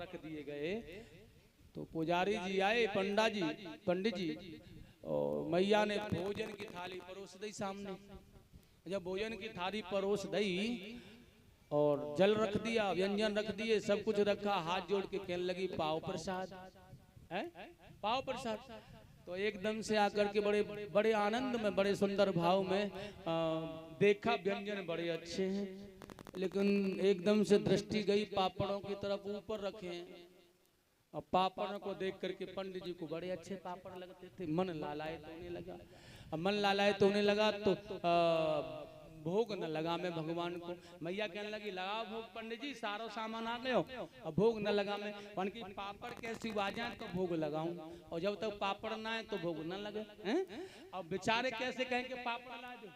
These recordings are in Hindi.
रख दिए गए तो पुजारी जी आए, पंडित जी और मैया ने भोजन की थाली परोस दी सामने। जब भोजन की थाली परोस दी और जल रख दिया, व्यंजन रख दिए, सब कुछ रखा, हाथ जोड़ के कहने लगी पाव प्रसाद है, पाव प्रसाद। तो एकदम से आकर के बड़े बड़े आनंद में, बड़े सुंदर भाव में देखा व्यंजन बड़े अच्छे हैं, लेकिन एकदम से दृष्टि गई पापड़ों की तरफ, ऊपर रखे हैं। अब पापड़ों को देख करके पंडित जी को बड़े अच्छे पापड़ लगते थे, मन लालायत होने लगा। अब मन लालायत होने लगा तो भोग न लगा मैं भगवान को। मैया कहने लगी लगाओ भोग पंडित जी, सारो सामान आ गयो, अब भोग न लगा मैं। वन की पापड़ कैसी आ जाए तो भोग लगाऊं, और जब तक पापड़ ना आए तो भोग न लगे हैं। अब बेचारे कैसे कहेंगे पापड़ ला दो।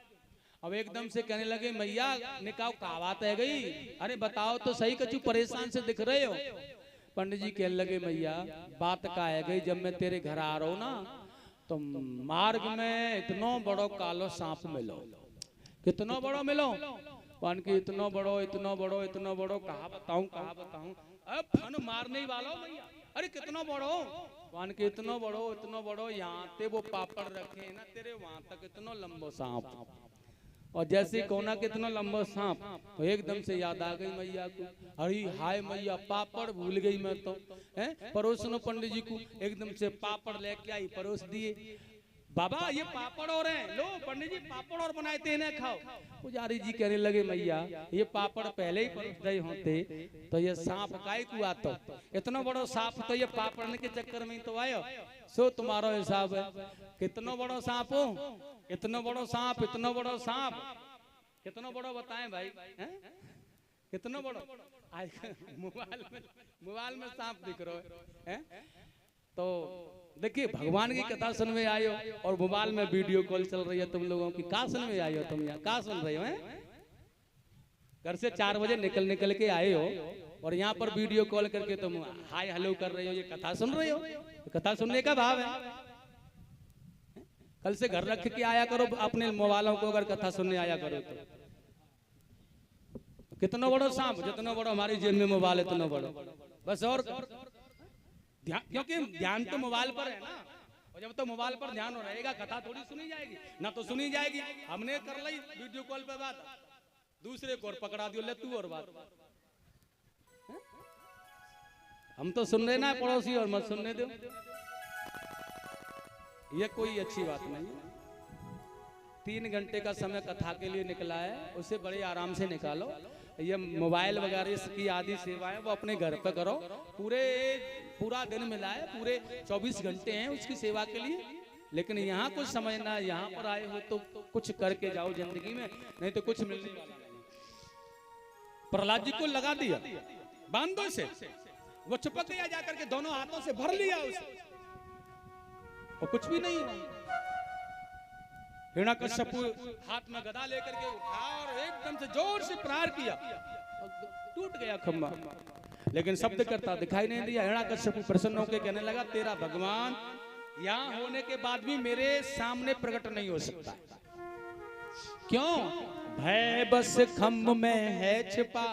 अब एकदम से कहने लगे मैया निकाओ का बात है गई, अरे बताओ तो सही, कछु परेशान से दिख रहे हो। पंडित जी कहने लगे मैया बात का है गई, जब मैं तेरे घर आ रहा हूं ना तो मार्ग में इतनो बड़ो कालो सांप मिलो। कितनो बड़ो मिलो? वन की इतनो बड़ो इतनो बड़ो इतनो बड़ो, कहा बताऊं कहा बताऊं, अब फन मारने वालों भैया, अरे कितनो बड़ो? वन की इतनो बड़ो, यहाँ ते वो पापड़ रखे ना तेरे, वहां तक इतनो लंबो सांप। और जैसे कोना कितना लंबा सांप, तो एकदम से याद आ गई मैया को, अरे हाय मैया पापड़ भूल गई मैं तो, हैं परोसनो पंडित जी को। एकदम से पापड़ लेके आई, परोस दिए। बाबा ये पापड़ और हैं, लो पंडित जी पापड़ और बनाए थे इन्हें खाओ। पुजारी जी कहने लगे मैया ये पापड़ पहले ही परोस गए होते तो ये सांप काहे को आता, इतना बड़ा सांप तो ये पापड़ के चक्कर में ही तो आयो। सो तुम्हारा हिसाब है, कितना बड़ा सांप हो, इतना बड़ा सांप, इतना बड़ा सांप, कितना बड़ा बताएं भाई, कितना बड़ा? मोबाइल में सांप दिख रहा है। तो देखिए भगवान की कथा सुन में आए हो और मोबाइल में वीडियो कॉल चल रही है तुम लोगों की, कहा सुन में आए हो तुम, यहाँ कहा सुन रहे हो? घर से 4 बजे निकल के आए हो और यहाँ पर वीडियो कॉल करके तुम हाय हेलो कर रहे हो, ये कथा सुन रहे हो? कथा सुनने का भाव है। कल से घर रख के आया करो अपने मोबाइलों को, अगर कथा सुनने आया करो तो। कितना बड़ा सांप, जितना बड़ा हमारी जेब में मोबाइल इतना बड़ा, बस। और ध्यान, क्योंकि ध्यान तो मोबाइल पर है ना, और जब तो मोबाइल पर ध्यान रहेगा कथा थोड़ी सुनी जाएगी, ना तो सुनी जाएगी। हमने कर ली वीडियो कॉल पे बात, दूसरे को और पकड़ा दियो ले तू और बात। हम तो सुन रहे ना पड़ोसी, और मत सुनने दो, ये कोई अच्छी बात नहीं। 3 घंटे का समय कथा के लिए निकला है, उसे बड़े आराम से निकालो। ये मोबाइल वगैरह की आदि सेवाएं वो अपने घर पे करो, पूरा दिन मिला है, पूरे 24 घंटे हैं उसकी सेवा के लिए। लेकिन यहाँ कुछ समझना, यहाँ पर आए हो तो कुछ करके जाओ जिंदगी में, नहीं तो कुछ मिलने वाला नहीं। प्रहलाद जी को लगा दिया बांधो से, वो चिपक गया, जाकर के दोनों हाथों से भर लिया उसे, और कुछ भी नहीं। हिरण्यकश्यप हाथ में गदा लेकर के उठा और एकदम से जोर से प्रहार किया, टूट गया खंभा, लेकिन शब्द करता दिखाई नहीं दिया। हिरण्यकश्यप प्रसन्न होकर कहने लगा तेरा भगवान यहाँ होने के बाद भी मेरे सामने प्रकट नहीं हो सकता। क्यों? भय बस खंभ में है छिपा,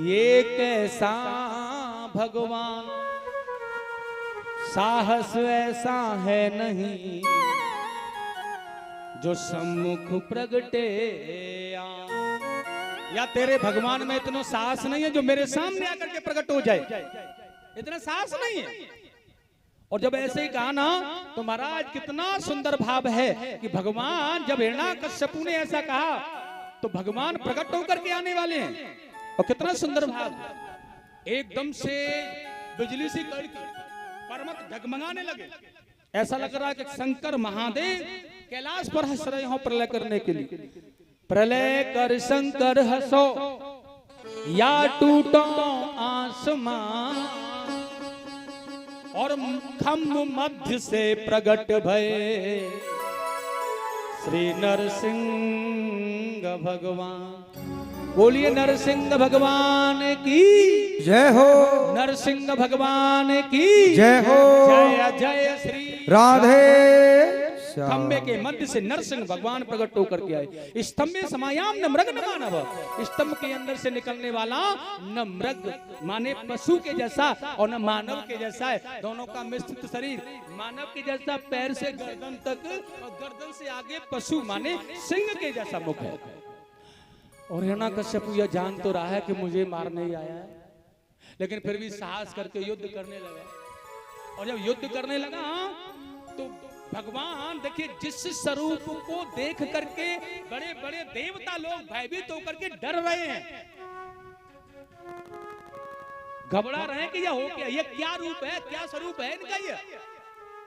ये कैसा भगवान, साहस ऐसा है नहीं जो सम्मुख प्रगटे। या तेरे भगवान में इतना साहस नहीं है जो मेरे सामने आकर के प्रकट हो जाए, इतना साहस नहीं है। और जब ऐसे ही कहा ना तो महाराज कितना सुंदर भाव है कि भगवान, जब हिरण्यकश्यप ने ऐसा कहा तो भगवान प्रकट होकर के आने वाले हैं, और कितना सुंदर भाव। एकदम से बिजली सी कड़की, पर्वत डगमगाने लगे, ऐसा लग रहा है कि शंकर महादेव कैलाश पर हंस रहे हो प्रलय करने के लिए। प्रलय कर शंकर हंसो या टूटो आसमान, और खम्भ मध्य से प्रगट भये श्री नरसिंह भगवान। बोलिए नरसिंह भगवान की जय हो, नरसिंह भगवान की जय हो, जय जय श्री राधे खंबे के मध्य से नरसिंह भगवान प्रकट होकर के आए। स्तंभे समायाम न मृग न मानव, स्तंभ के अंदर से निकलने वाला न मृग माने पशु के जैसा और न मानव के जैसा है। दोनों का मिश्रित शरीर, मानव के जैसा पैर से गर्दन तक और गर्दन से आगे पशु माने सिंह के जैसा मुख है। और हिरण्यकश्यप यह जान तो रहा है कि मुझे मारने ही आया है, लेकिन फिर भी साहस करके युद्ध करने लगा। और जब युद्ध करने लगा तो भगवान देखिए जिस स्वरूप को देख करके बड़े बड़े देवता लोग भयभीत होकर के डर रहे हैं, घबरा रहे हैं कि यह हो क्या, ये क्या रूप है, क्या स्वरूप है इनका, ये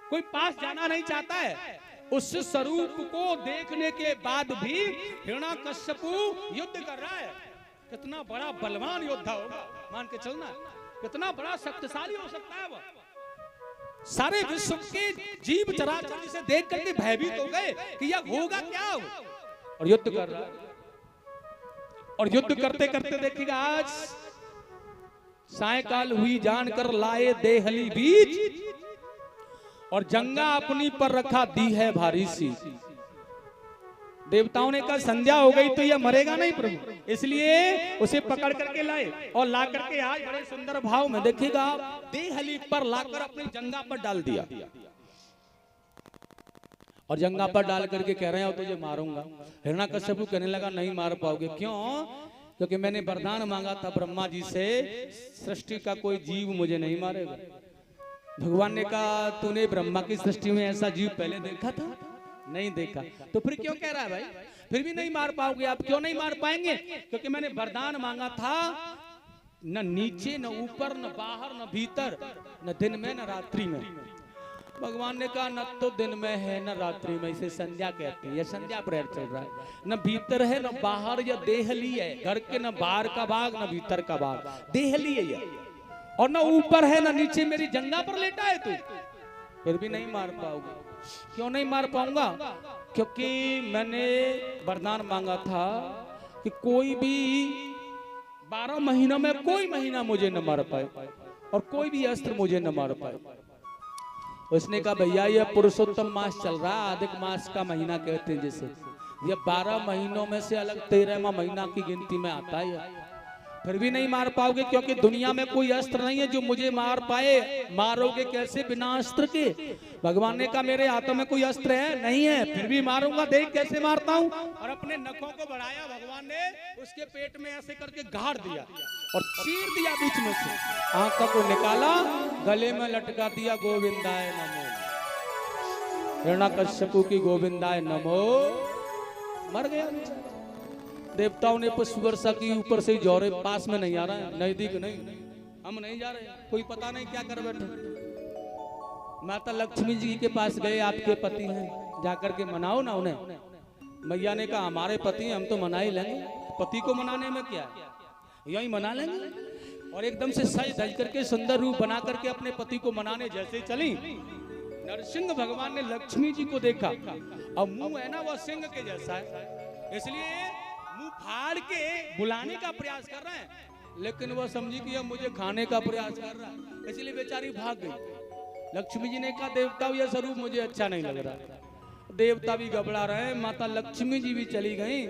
कोई पास जाना नहीं चाहता है। उस स्वरूप को देखने के बाद भी हिरण्यकश्यप युद्ध कर रहा है। कितना बड़ा बलवान योद्धा होगा, मान के चलना, कितना बड़ा शक्तिशाली हो सकता है वह। सारे विश्व के जीव चराचर जिसे देख करके भयभीत हो गए कि यह होगा क्या, और युद्ध कर रहा है। और युद्ध करते करते देखिएगा आज सायकाल हुई जानकर लाए देहली बीच, और जंगा अपनी पर रखा दी है भारी सी। देवताओं ने कहा संध्या हो गई तो यह मरेगा नहीं प्रभु, इसलिए उसे पकड़ करके लाए और ला करके आज बड़े सुंदर भाव में देखिएगा देहली पर लाकर अपनी जंगा पर डाल दिया। और जंगा पर डाल करके कह रहे हैं तुझे मारूंगा। हिरण्यकश्यप कहने लगा नहीं मार पाओगे। क्यों? क्योंकि मैंने वरदान मांगा था ब्रह्मा जी से, सृष्टि का कोई जीव मुझे नहीं मारेगा। भगवान ने कहा तूने ब्रह्मा की सृष्टि में ऐसा जीव पहले देखा था? नहीं देखा। तो फिर क्यों कह रहा है भाई, फिर भी नहीं मार पाओगे आप? क्यों नहीं मार पाएंगे? क्योंकि मैंने वरदान मांगा था, न नीचे न ऊपर न बाहर न भीतर, न दिन में न रात्रि में। भगवान ने कहा न तो दिन में है न रात्रि में, इसे संध्या कहते हैं, यह संध्या प्रेयर चल रहा है। न भीतर है न बाहर, यह देहली है, घर के न बाहर का भाग न भीतर का भाग, देहली है यह। और न ऊपर है न नीचे, मेरी जंगा पर लेटा है तू, फिर भी नहीं मार पाओगे। क्यों नहीं मार पाऊंगा? क्योंकि मैंने वरदान मांगा था कि कोई भी 12 महीनों में कोई महीना मुझे न मार पाए और कोई भी अस्त्र मुझे न मार पाए। उसने कहा भैया ये पुरुषोत्तम मास चल रहा है, अधिक मास का महीना कहते हैं जिसे, ये 12 महीनों में से अलग 13वां महीना की गिनती में आता है। फिर भी नहीं मार पाओगे क्योंकि दुनिया में कोई अस्त्र नहीं है जो मुझे मार पाए। मारोगे कैसे बिना अस्त्र के? भगवान ने कहा मेरे हाथों में कोई अस्त्र है? नहीं है, फिर भी मारूंगा, देख कैसे मारता हूँ। और अपने नखों को बढ़ाया भगवान ने, उसके पेट में ऐसे करके गाड़ दिया और चीर दिया बीच में से, आंखों को निकाला, गले में लटका दिया गोविंदाय नमो। हिरण्यकश्यप की गोविंदाय नमो, मर गया। देवताओं ने पुष्प वर्षा की, ऊपर से जौरे, पास में नहीं आ रहा है, नजदीक नहीं, हम नहीं जा रहे, कोई पता नहीं क्या कर बैठे। माता लक्ष्मी जी के पास गए, आपके पति हैं, जाकर के मनाओ ना उन्हें। मैया ने कहा हमारे पति हैं, हम तो मना ही लेंगे, पति को मनाने में क्या है, यही मना लेंगे। और एकदम से सज धज करके सुंदर रूप बना करके अपने पति को मनाने जैसे चली, नरसिंह भगवान ने लक्ष्मी जी को देखा, और मुंह है ना वो सिंह के जैसा है, इसलिए मुंह फाड़ के बुलाने का प्रयास कर रहे हैं, लेकिन वो समझी कि अब मुझे खाने का प्रयास कर रहा है, इसलिए बेचारी भाग गई। लक्ष्मी जी ने कहा देवताओं यह स्वरूप मुझे अच्छा नहीं लग रहा। देवता भी घबरा रहे हैं, माता लक्ष्मी जी भी चली गई,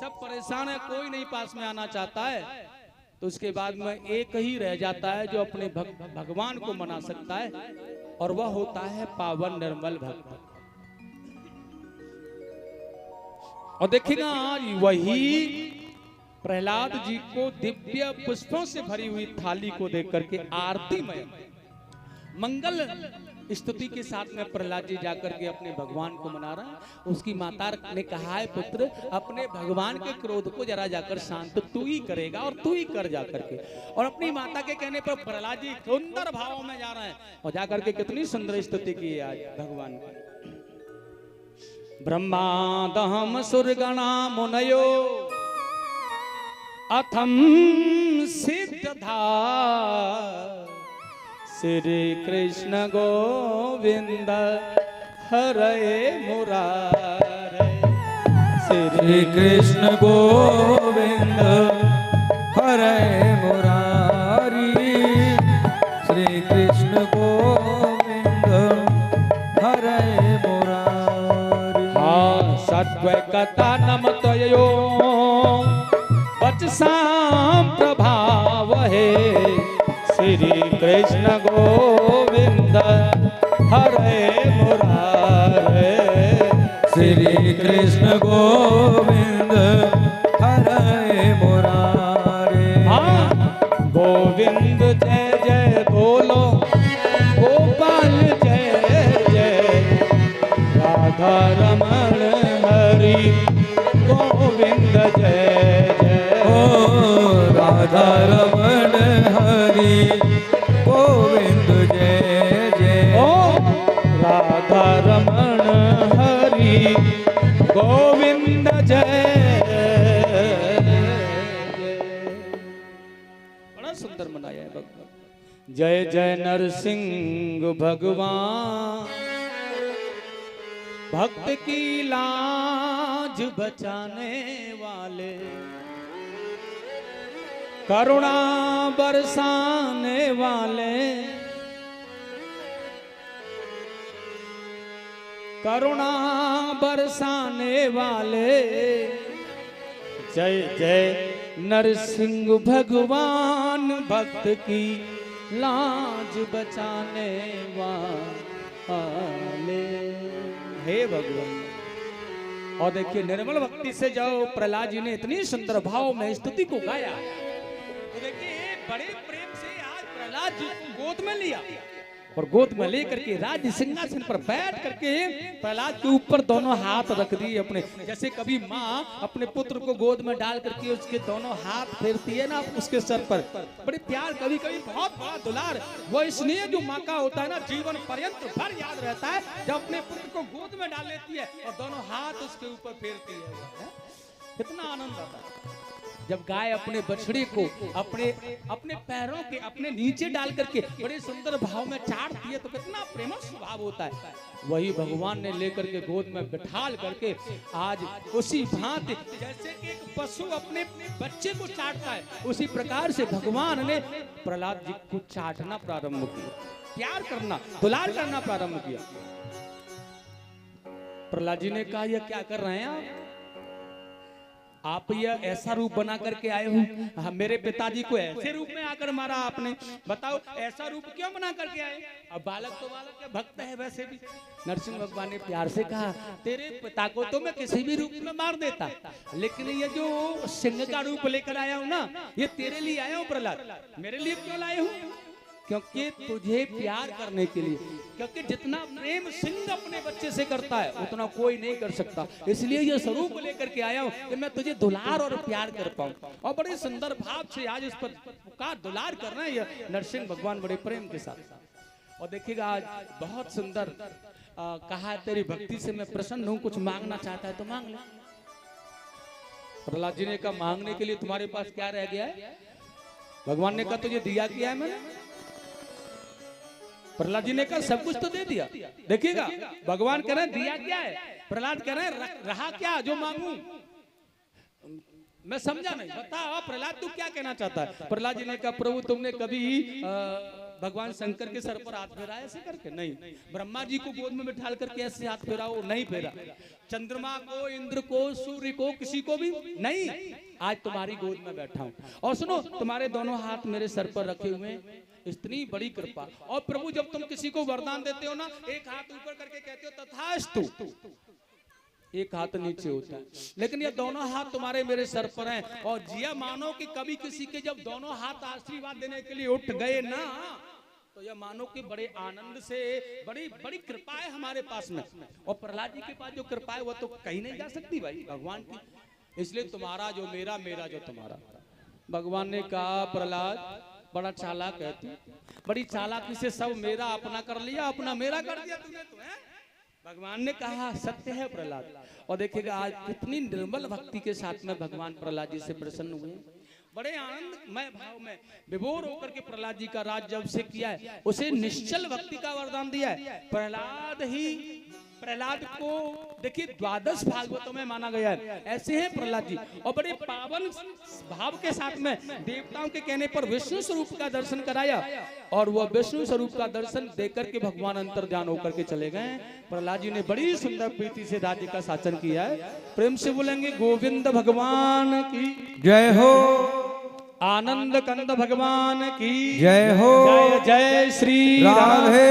सब परेशान है, कोई नहीं पास में आना चाहता है। तो उसके बाद में एक ही रह जाता है जो अपने भगवान को मना सकता है, और वह होता है पावन निर्मल भक्त। और देखिएगा आज वही प्रहलाद जी को दिव्य पुष्पों से भरी हुई थाली को देख करके आरती में मंगल स्तुति के साथ में प्रहलाद जी जाकर के अपने भगवान को मना रहा है। उसकी माता ने कहा है पुत्र अपने भगवान के क्रोध को जरा जाकर शांत तू ही करेगा और तू ही कर जाकर के। और अपनी माता के कहने पर प्रहलाद जी सुंदर भावों में जा रहे हैं और जाकर के कितनी सुंदर स्तुति की है आज भगवान की। ब्रह्मादहम सुरगणा मुनयो अथम सिद्धधा श्री कृष्ण गोविंद हरे मुरारे। श्री कृष्ण गोविंद हरे मुरारी। श्री कृष्ण गोविंद हरे मुरारी। श्री कृष्ण गोविंद हरे मुरारे, श्री कृष्ण गोविंद हरे मुरारे। हाँ गोविंद जय जय बोलो, गोपाल जय जय, राधा रमण हरि गोविंद जय जय। ओ राधा रमण हरि गोविंद जय जय। ओ राधा रमण हरि गोविंद जय जय। बड़ा सुंदर मनाया है भगवान। जय जय नरसिंह भगवान, भक्त की लाज बचाने वाले, करुणा बरसाने वाले, करुणा बरसाने वाले। जय जय नरसिंह भगवान, भक्त की लाज बचाने वाले। हे भगवान। और देखिए निर्मल भक्ति से जो प्रहलाद जी ने इतनी सुंदर भाव में स्तुति को गाया, तो देखिए बड़े प्रेम से आज प्रहलाद जी को गोद में लिया और गोद में लेकर के राज्य सिंहासन पर बैठ करके प्रहलाद के ऊपर दोनों हाथ रख दिए अपने। जैसे कभी माँ अपने पुत्र को गोद में डाल करके उसके दोनों हाथ फेरती है ना उसके सर पर, बड़े प्यार, कभी कभी बहुत बड़ा दुलार, वो स्नेह जो माँ का होता है ना जीवन पर्यंत भर याद रहता है जब अपने पुत्र को गोद में डाल लेती है और दोनों हाथ उसके ऊपर फेरती है। कितना आनंद आता है जब गाय अपने बछड़े को अपने अपने पैरों के अपने नीचे डाल करके बड़े सुंदर भाव में चाटती है, तो कितना प्रेमक स्वभाव होता है। वही भगवान ने लेकर के गोद में बिठाल करके आज उसी भांति जैसे कि एक पशु अपने बच्चे को चाटता है, उसी प्रकार से भगवान ने प्रहलाद जी को चाटना प्रारंभ किया, प्यार करना, दुलार करना प्रारंभ किया। प्रहलाद जी ने कहा, यह क्या कर रहे हैं आप यह ऐसा रूप बना करके आए हो? मेरे पिताजी को ऐसे रूप में आकर मारा आपने, बताओ ऐसा रूप क्यों बना करके आए? अब बालक तो बालक के भक्त है वैसे भी। नरसिंह भगवान ने प्यार से कहा, तेरे पिता को तो मैं किसी भी रूप में मार देता, लेकिन ये जो सिंह का रूप लेकर आया हूँ ना, ये तेरे लिए आया हूँ प्रहलाद। मेरे लिए क्यों लाए हूँ? क्योंकि तुझे प्यार करने के लिए, क्योंकि जितना प्रेम सिंह अपने बच्चे से करता है उतना कोई नहीं कर सकता, इसलिए ये स्वरूप लेकर के आया हूँ कि मैं तुझे दुलार और प्यार कर पाऊँ। और बड़े सुंदर भाव से आज इस पर का दुलार कर रहे हैं ये नरसिंह भगवान बड़े प्रेम के साथ। और देखिएगा आज बहुत सुंदर कहा, तेरी भक्ति से मैं प्रसन्न हूँ, कुछ मांगना चाहता है तो मांग ले। प्रहलाद जी ने कहा, मांगने के लिए तुम्हारे पास क्या रह गया है? भगवान ने कहा, तुझे दिया क्या है मैंने? प्रहलाद जी ने कहा, सब कुछ तो दे दिया। देखिएगा भगवान कह रहे हैं दिया क्या है, प्रहलाद कह रहे हैं रहा क्या जो मांगू। मैं समझा नहीं, बता प्रहलाद तू क्या कहना चाहता है? प्रहलाद जी ने कहा, प्रभु तुमने कभी भगवान शंकर के सर पर हाथ फेरा ऐसे करके? नहीं। ब्रह्मा जी को गोद में बिठाल करके ऐसे हाथ फेराओ? नहीं फेरा। चंद्रमा को, इंद्र को, सूर्य को, किसी को भी नहीं। आज तुम्हारी गोद में बैठा हूं और सुनो, तुम्हारे दोनों हाथ मेरे सर पर रखे हुए, इतनी बड़ी कृपा। और प्रभु जब तुम किसी को वरदान देते हो ना, एक हाथ ऊपर करके कहते हो तथास्तु, एक हाथ नीचे होता है, लेकिन ये दोनों हाथ तुम्हारे मेरे सर पर हैं। और जिया मानो कि कभी किसी के जब दोनों हाथ आशीर्वाद देने के लिए उठ गए ना, तो यह मानो कि बड़े आनंद से बड़ी बड़ी कृपा है हमारे पास में। और प्रहलाद जी के पास जो कृपा है वह तो कहीं नहीं जा सकती भाई भगवान की, इसलिए तुम्हारा जो मेरा, मेरा जो तुम्हारा। भगवान ने कहा, प्रहलाद बड़ा चालाक है तू, बड़ी चालाकी से सब मेरा अपना कर लिया, अपना मेरा कर दिया तूने तो है। भगवान ने कहा, सत्य है प्रहलाद। और देखिएगा आज कितनी निर्मल भक्ति के साथ में भगवान प्रहलाद जी से प्रसन्न हुए, बड़े आनंदमय भाव में विभोर होकर के प्रहलाद जी का राज जब से किया है, उसे निश्चल भक्ति का वरदान दिया है। प्रहलाद को देखिए द्वादश भागवतों में माना गया है, ऐसे हैं प्रहलाद जी। और बड़े पावन भाव के साथ में देवताओं के कहने पर विष्णु स्वरूप का दर्शन कराया, और वह विष्णु स्वरूप का दर्शन देकर के भगवान अंतर्ध्यान होकर के चले गए। प्रहलाद जी ने बड़ी सुंदर प्रीति से राज्य का शासन किया है। प्रेम से बोलेंगे गोविंद भगवान की जय हो। आनंद कंद भगवान की जय हो। जय जय श्री राधे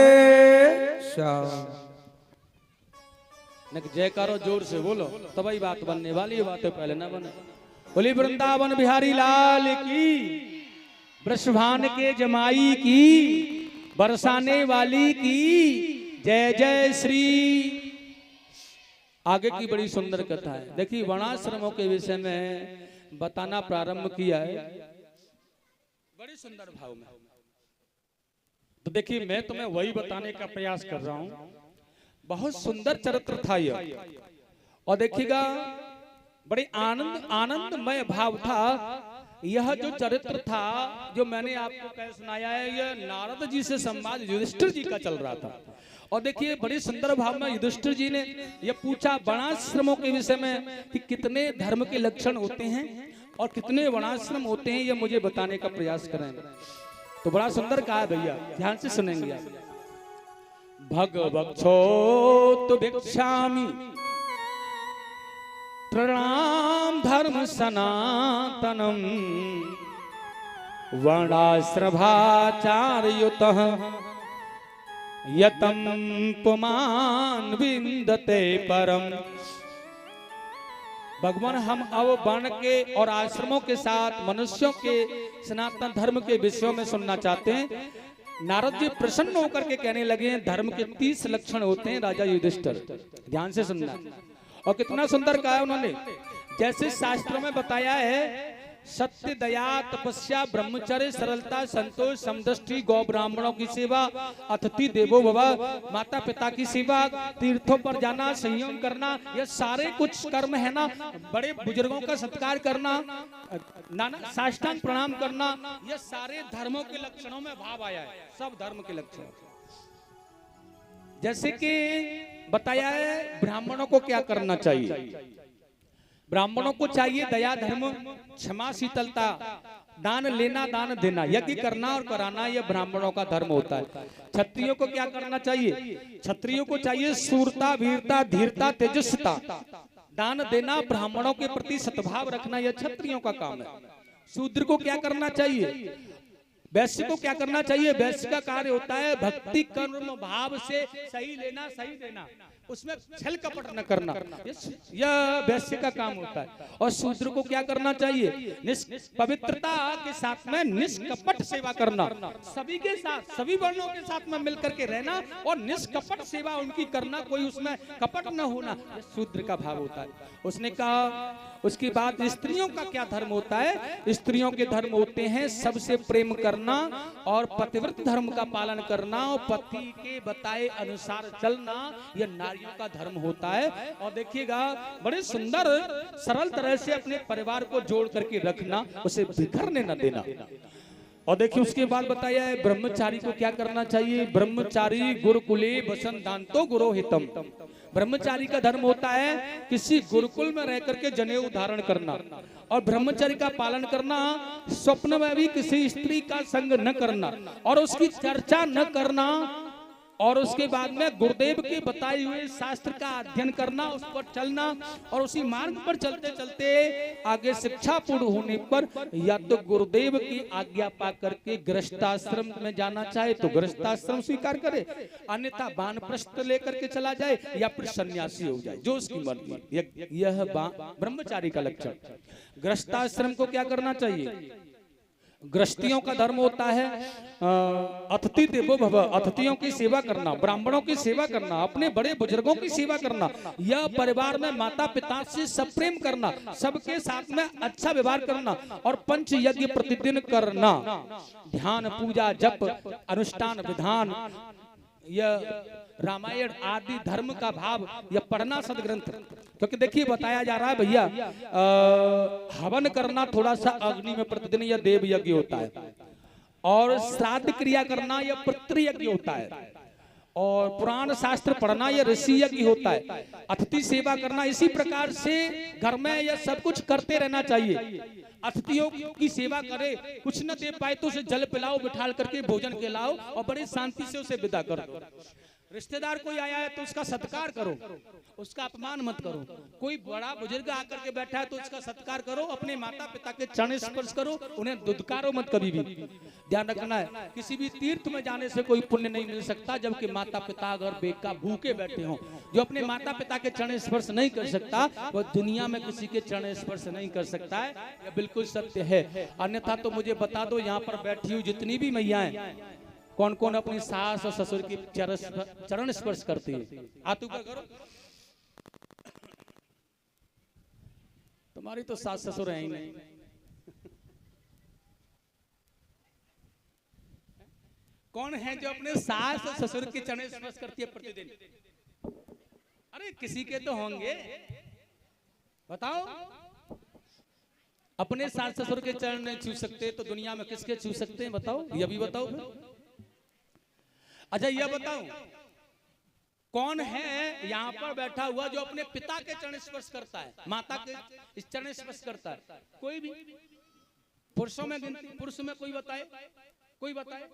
श्याम। जयकारो जोर से बोलो तभी बात बनने वाली है, बातें पहले ना बने। बोली वृंदावन बिहारी लाल की, वृषभान के जमाई की, बरसाने वाली की जय जय श्री। आगे की बड़ी सुंदर कथा है। देखिए वर्णाश्रमों के विषय में बताना प्रारंभ किया है बड़ी सुंदर भाव में। तो देखिए मैं तुम्हें वही बताने का प्रयास कर रहा हूं। बहुत सुंदर चरित्र था यह, और देखिएगा बड़े आनंदमय भाव था। यह जो चरित्र था जो मैंने आपको कह सुनाया है, यह नारद जी से संवाद युधिष्ठिर जी का चल रहा था। और देखिए बड़ी सुंदर भाव में युधिष्ठिर जी ने यह पूछा वर्णाश्रमों के विषय में कि कितने धर्म के लक्षण होते हैं और कितने वर्णाश्रम होते हैं, यह मुझे बताने का प्रयास करें। तो बड़ा सुंदर कहा भैया, ध्यान से सुनेंगे आप। भगवक्षोत भिक्षामि प्रणाम धर्म सनातनम वर्णाश्रभाचार्युतः यतम पुमान विंदते परम। भगवान हम अब वर्ण के और आश्रमों के साथ मनुष्यों के सनातन धर्म के विषयों में सुनना चाहते हैं। नारद जी प्रसन्न होकर के कहने लगे हैं धर्म के 30 लक्षण होते हैं राजा युधिष्ठिर, ध्यान से सुनना। और कितना सुंदर कहा है उन्होंने, जैसे शास्त्रों में बताया है सत्य, दया, तपस्या, ब्रह्मचर्य, सरलता, संतोष, समदृष्टि, गौ ब्राह्मणों की सेवा, अतिथि देवो भव, माता पिता की सेवा, तीर्थों पर जाना, संयम करना, ये सारे कुछ कर्म है ना। बड़े बुजुर्गों का सत्कार करना, नाना साष्टांग प्रणाम करना, ये सारे धर्मों के लक्षणों में भाव आया है। सब धर्म के लक्षण जैसे कि बताया है ब्राह्मणों को क्या करना चाहिए। ब्राह्मणों को चाहिए दया, धर्म, क्षमा, शीतलता, दान लेना, दान देना, यज्ञ करना और कराना, यह ब्राह्मणों का धर्म होता है। क्षत्रियों को क्या करना चाहिए? क्षत्रियों को चाहिए शूरता, वीरता, धीरता, तेजस्विता, दान देना, ब्राह्मणों के प्रति सद्भाव रखना, यह क्षत्रियों का काम है। शूद्र को क्या करना चाहिए? वैश्य को क्या करना चाहिए? वैश्य का कार्य होता है भक्ति कर्म भाव से सही लेना, सही देना, उसमें छल कपट न करना, यह वैश्य का काम होता है। और शूद्र को क्या करना चाहिए? पवित्रता के साथ में निष्कपट सेवा करना, सभी के साथ, सभी वर्णों के साथ में मिलकर के रहना और निष्कपट सेवा उनकी करना, कोई उसमें कपट न होना, यह शूद्र का भाव होता है। उसने कहा उसकी बात स्त्रियों का क्या धर्म होता है? स्त्रियों के धर्म होते हैं सबसे प्रेम करना और पतिव्रत धर्म का पालन करना और पति के बताए अनुसार चलना, यह नारियों का धर्म होता है। और देखिएगा बड़े सुंदर सरल तरह से अपने परिवार को जोड़ करके रखना, उसे बिखरने न देना। और देखिए उसके बाद बताया है ब्रह्मचारी को क्या करना चाहिए। ब्रह्मचारी गुरुकुले वसंतांतो गुरोहितम। ब्रह्मचारी का धर्म होता है किसी गुरुकुल में रह करके जनेऊ धारण करना और ब्रह्मचर्य का पालन करना, स्वप्न में भी किसी स्त्री का संग न करना और उसकी चर्चा न करना, और उसके बाद में गुरुदेव के बताए हुए शास्त्र का अध्ययन करना, उस पर चलना और उसी मार्ग पर चलते चलते आगे शिक्षा पूर्ण होने पर या तो गुरुदेव की आज्ञा पा करके गृहस्थाश्रम में जाना चाहे तो गृहस्थाश्रम स्वीकार करे, अन्यथा वानप्रस्थ लेकर के चला जाए या फिर सन्यासी हो जाए, जो उसकी मर्जी। यह ब्रह्मचारी का लक्षण। गृहस्थाश्रम को क्या करना चाहिए? गृहस्थियों का धर्म होता है अतिथि देवो भव, अतिथियों की सेवा करना, ब्राह्मणों की सेवा करना, अपने बड़े बुजुर्गों की सेवा करना, यह परिवार में माता पिता से सब प्रेम करना, सबके साथ में अच्छा व्यवहार करना और पंच यज्ञ प्रतिदिन करना, ध्यान, पूजा, जप, अनुष्ठान, विधान, यह रामायण आदि धर्म का भाव, यह पढ़ना सदग्रंथ। क्योंकि देखिए बताया जा रहा है भैया हवन करना थोड़ा सा अग्नि में प्रतिदिन, यह देव यज्ञ होता है, और श्राद्ध क्रिया करना यह पितृ यज्ञ होता है, और पुराण शास्त्र पढ़ना यह ऋषि यज्ञ होता है, अतिथि सेवा करना, इसी प्रकार से घर में यह सब कुछ करते रहना चाहिए। अतिथियों की सेवा करे, कुछ न दे पाए तो उसे जल पिलाओ, बिठाल करके भोजन खिलाओ और बड़ी शांति से उसे विदा करो। रिश्तेदार कोई आया है तो उसका सत्कार करो, उसका अपमान मत करो। कोई बड़ा बुजुर्ग आकर के बैठा है तो उसका सत्कार करो। अपने माता पिता के चरण स्पर्श करो, उन्हें दुदकारो मत कभी भी। ध्यान रखना है, किसी भी तीर्थ में जाने से कोई पुण्य नहीं मिल सकता जबकि माता पिता अगर बेका भूखे बैठे हों। जो अपने माता पिता के चरण स्पर्श नहीं कर सकता वो दुनिया में किसी के चरण स्पर्श नहीं कर सकता है। यह बिल्कुल सत्य है। अन्यथा तो मुझे बता दो, यहाँ पर बैठी हुई जितनी भी मैयाएं कौन कौन अपनी सास और ससुर की चरण स्पर्श करती है? हाथ ऊपर करो। तुम्हारी तो सास ससुर है ही नहीं। कौन है जो अपने सास और ससुर के चरण स्पर्श करती है प्रतिदिन? अरे किसी के तो होंगे, बताओ। अपने सास ससुर के चरण नहीं छू सकते तो दुनिया में किसके छू सकते हैं? बताओ, ये भी बताओ। अच्छा यह बताओ, कौन है यहाँ पर बैठा हुआ जो अपने पिता के चरण स्पर्श करता है, माता के चरण स्पर्श करता है? कोई भी? पुरुषों में गिनती, पुरुष में कोई बताए? कोई बताए?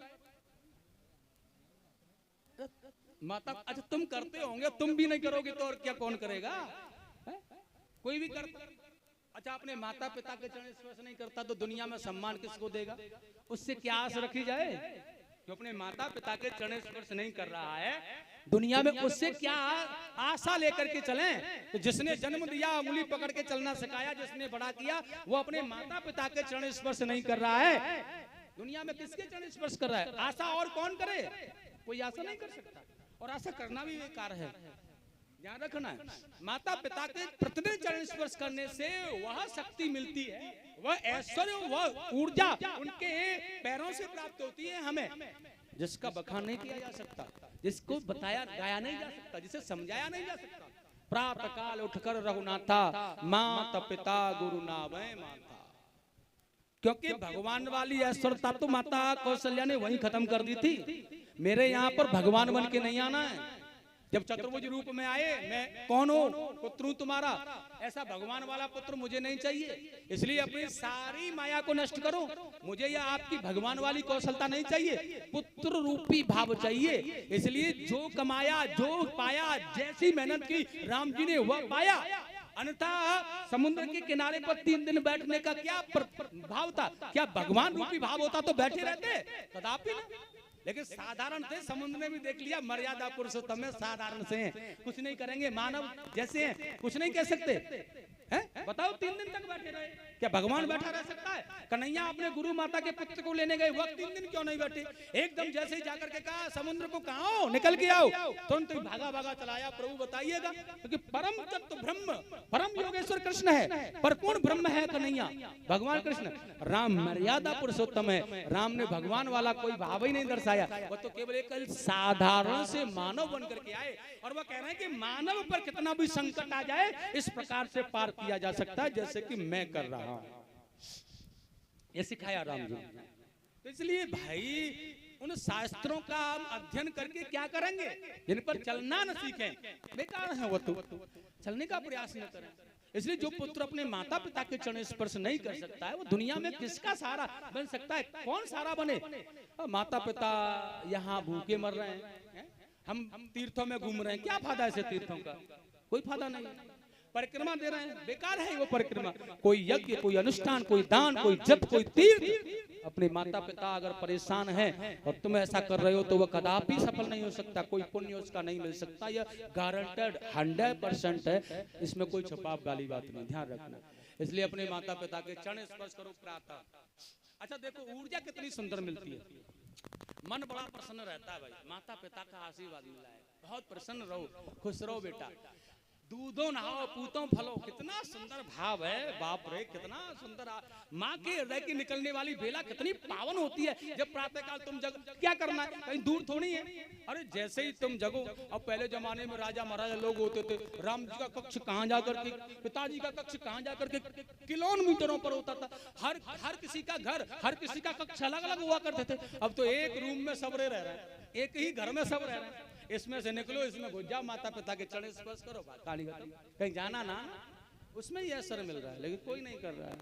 माता, अच्छा तुम करते होंगे, तुम भी नहीं करोगे तो और क्या कौन करेगा? है? कोई भी करता। अच्छा अपने माता पिता के चरण स्पर्श नहीं करता तो दुनिया में सम्मान किसको देगा? उससे क्या आस रखी जाए? जो अपने माता पिता के चरण स्पर्श नहीं कर रहा है दुनिया में, उससे क्या आशा लेकर के चलें? तो जिसने जन्म दिया, उंगली पकड़ के चलना सिखाया, जिसने बड़ा किया, वो अपने माता पिता के चरण स्पर्श नहीं कर रहा है, दुनिया में किसके चरण स्पर्श कर रहा है? आशा और कौन करे? कोई आशा नहीं कर सकता, और आशा करना भी बेकार है। ध्यान रखना है, माता पिता के प्रतिदिन चरण स्पर्श करने से वह शक्ति मिलती है, वह ऐश्वर्य, वह ऊर्जा उनके पैरों से प्राप्त होती है हमें, जिसका बखान नहीं किया जा सकता, जिसको बताया गाया नहीं जा सकता, जिसे समझाया नहीं जा सकता। प्रातः काल उठकर रघुनाथा, माता पिता गुरु नावै माता। क्योंकि भगवान वाली ऐश्वर्यता तो माता कौशल्या ने वहीं खत्म कर दी थी। मेरे यहाँ पर भगवान बन के नहीं आना है। जब चतुर्भुज रूप में आए, मैं कौन हूँ? पुत्र हूँ तुम्हारा। ऐसा भगवान वाला पुत्र मुझे नहीं चाहिए, इसलिए अपनी सारी माया को नष्ट करो। मुझे यह आपकी भगवान वाली कौशलता नहीं चाहिए, पुत्र रूपी भाव चाहिए। इसलिए जो कमाया, जो पाया, जैसी मेहनत की राम जी ने वह पाया। अन्यथा समुद्र के किनारे पर 3 दिन बैठने का क्या भाव था? क्या भगवान रूपी भाव होता तो बैठे रहते? कदापि नहीं। लेकिन साधारण थे, समुद्र ने भी देख लिया मर्यादा पुरुषोत्तम में साधारण से हैं, कुछ नहीं करेंगे, मानव जैसे हैं, कुछ नहीं कह सकते हैं। बताओ 3 दिन तक बैठे रहे, क्या भगवान बैठा रह सकता है? कन्हैया अपने गुरु माता के पुत्र को लेने गए, वक्त 3 दिन क्यों नहीं बैठे? एकदम जैसे ही जाकर के कहा समुद्र को कहा निकल के आओ, तुरंत तो भागा भागा चलाया। प्रभु बताइएगा, क्योंकि परम तत्व ब्रह्म, परम योगेश्वर कृष्ण है, परिपूर्ण ब्रह्म है कन्हैया, भगवान कृष्ण। राम मर्यादा पुरुषोत्तम है, राम ने भगवान वाला कोई भाव ही नहीं दर्शाया, वह तो केवल एक साधारण से मानव बन करके आए। और वह कह रहे हैं कि मानव पर कितना भी संकट आ जाए, इस प्रकार से पार किया जा सकता है जैसे कि मैं कर रहा हूं। ये सिखाया राम जी। तो इसलिए भाई उन शास्त्रों का हम अध्ययन करके क्या करेंगे? जिन पर चलना न सीखें, बेकार है वो तो, चलने का प्रयास न करें। इसलिए जो पुत्र अपने माता पिता के चरण स्पर्श नहीं कर सकता है, वो दुनिया में किसका सहारा बन सकता है? कौन सहारा बने? माता पिता यहाँ भूखे मर रहे हैं, हम तीर्थों में घूम रहे हैं, क्या फायदा ऐसे तीर्थों का? कोई फायदा नहीं। परिक्रमा दे रहे हैं, बेकार है वो परिक्रमा। कोई यज्ञ, कोई अनुष्ठान, कोई दान, कोई जप, कोई तीर्थ। अपने माता पिता अगर परेशान है और तुम ऐसा कर रहे हो तो वह कदापि सफल नहीं हो सकता, कोई पुण्य उसका नहीं मिल सकता। यह गारंटेड 100% है, इसमें कोई छुपाव वाली बात नहीं, ध्यान रखना। इसलिए अपने माता पिता के चरण स्पर्श करो प्रातः। अच्छा देखो ऊर्जा कितनी सुंदर मिलती है, मन बड़ा प्रसन्न रहता है भाई, माता पिता का आशीर्वाद मिला है। बहुत प्रसन्न रहो, खुश रहो बेटा। दूधो नहाओ पूतो फलो, कितना सुंदर भाव है, बाप रे कितना सुंदर। माँ के हृदय की निकलने वाली बेला कितनी पावन होती है। जब प्रातःकाल तुम जगो, क्या करना है, कहीं दूर थोड़ी है। अरे जैसे ही तुम जगो, अब पहले जमाने में राजा महाराजा लोग होते थे, राम जी का कक्ष कहाँ जाकर के, पिताजी का कक्ष कहाँ जाकर के किलोमीटरों पर होता था। हर किसी का घर, हर किसी का कक्ष अलग अलग हुआ करते थे। अब तो एक रूम में सब रह रहे हैं, एक ही घर में सब रह रहे हैं। इसमें से निकलो, इसमें घुस जाओ, माता पिता के चरण स्पर्श करो, कहीं जाना ना, उसमें ही असर मिल रहा है, लेकिन कोई नहीं कर रहा है।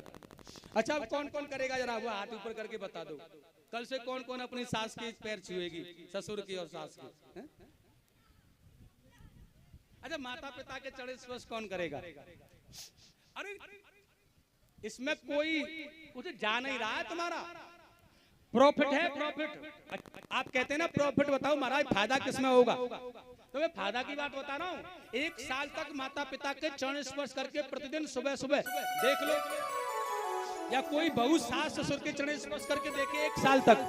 अच्छा अब कौन कौन करेगा, जरा वो हाथ ऊपर करके बता दो। कल से कौन कौन अपनी सास के पैर छुएगी, ससुर की और सास की? अच्छा माता पिता के चरण स्पर्श कौन करेगा? अरे इसमें कोई कुछ जा नहीं रहा है, तुम्हारा प्रॉफिट है प्रॉफिट। आप कहते हैं ना प्रॉफिट, बताओ महाराज फायदा किसमें होगा? तो मैं फायदा की बात बता रहा हूँ। 1 साल तक माता पिता के चरण स्पर्श करके प्रतिदिन सुबह सुबह देख लो, या कोई बहू सास ससुर के चरण स्पर्श करके देखे 1 साल तक,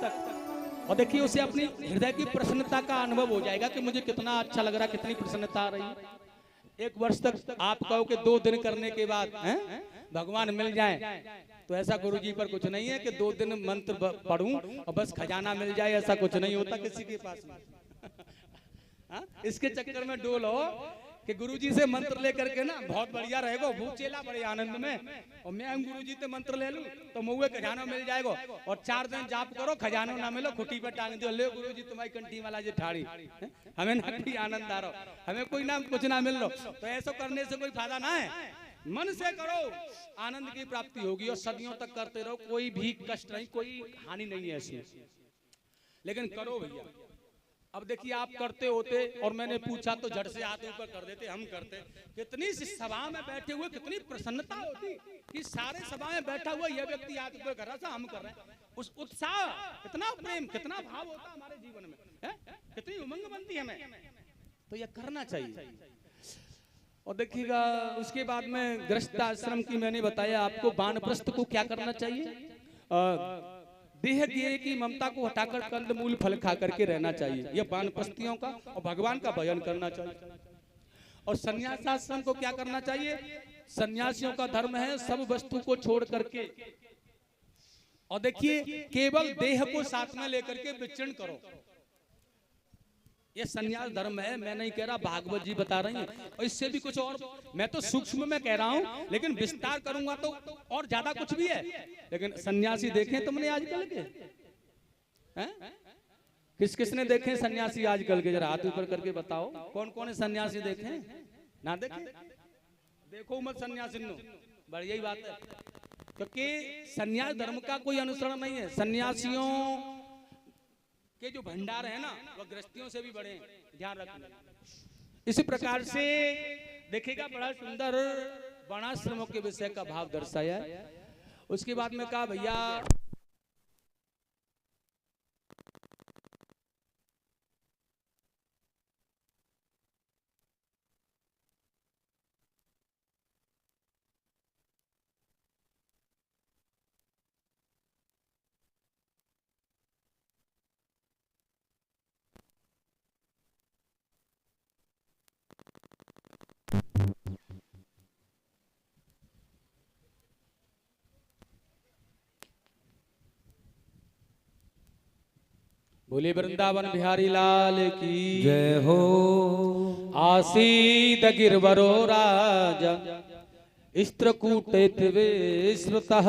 और देखिए उसे अपनी हृदय की प्रसन्नता का अनुभव हो जाएगा कि मुझे कितना अच्छा लग रहा, कितनी प्रसन्नता आ रही। 1 वर्ष तक आप कहो कि 2 दिन करने के बाद भगवान मिल जाए, तो ऐसा गुरुजी पर कुछ नहीं है कि 2 दिन मंत्र पढ़ूं और बस खजाना मिल जाए, ऐसा कुछ नहीं होता किसी के पास में। इसके चक्कर में डोल हो कि गुरुजी से मंत्र लेकर के ना बहुत बढ़िया रहेगा, वो चेला बड़े आनंद में, और मैं गुरुजी से मंत्र ले लूं तो मुँह खजाना मिल जाएगा, और 4 दिन जाप करो खजाना ना मिलो, खुटी पर टांग दो, ले गुरुजी तुम्हारी कंठी वाला जो ठाड़ी, हमें ना कोई आनंद आ रहा, हमें कोई ना कुछ ना मिल लो। तो ऐसा करने से कोई फायदा ना है, मन से करो, आनंद की प्राप्ति होगी, और सदियों तक करते रहो, कोई भी कष्ट नहीं, कोई हानि नहीं है ऐसी। लेकिन करो भैया। अब देखिए आप करते होते और मैंने पूछा तो झट से हाथ ऊपर कर देते, हम करते, कितनी सभा में बैठे हुए कितनी प्रसन्नता होती कि सारे सभा में बैठा हुआ यह व्यक्ति हाथ ऊपर कर रहा था, हम कर रहे हैं, उस उत्साह, कितना प्रेम, कितना भाव होता हमारे जीवन में, कितनी उमंग बनती हमें, तो यह करना चाहिए। और देखिएगा उसके बाद में गृहस्थ आश्रम की मैंने बताया आपको, वानप्रस्थ को क्या करना चाहिए? देह गेह की ममता को हटाकर कंदमूल फल खा करके रहना चाहिए, यह वानप्रस्थियों का, और भगवान का भजन करना चाहिए। और संन्यास आश्रम को क्या करना चाहिए? सन्यासियों का धर्म है सब वस्तु को छोड़ करके, और देखिए केवल देह को साथ में लेकर के विचरण करो, ये संन्यास धर्म है। मैं नहीं कह रहा, भागवत जी बता रही हैं, और इससे भी कुछ और, मैं तो सूक्ष्म में कह रहा हूं, लेकिन विस्तार करूंगा तो और ज्यादा कुछ भी है। लेकिन सन्यासी देखें तुमने आजकल के हैं? किस किसने देखे सन्यासी आजकल के? जरा हाथ ऊपर करके बताओ, कौन कौन है सन्यासी देखे? ना देखे? देखो मत सन्यासी, बढ़िया ही बात है, क्योंकि सन्यास धर्म का कोई अनुसरण नहीं है। सन्यासियों के जो भंडार है ना, वह गृहस्थियों से भी बड़े हैं, ध्यान रखना। इसी प्रकार से देखेगा बड़ा सुंदर वर्णाश्रमों के विषय का भाव दर्शाया। उसके बाद में कहा भैया बोले वृंदावन बिहारी लाल की जय हो। आसीद गिरवरो राजा स्त्रकूटे विस्मृतः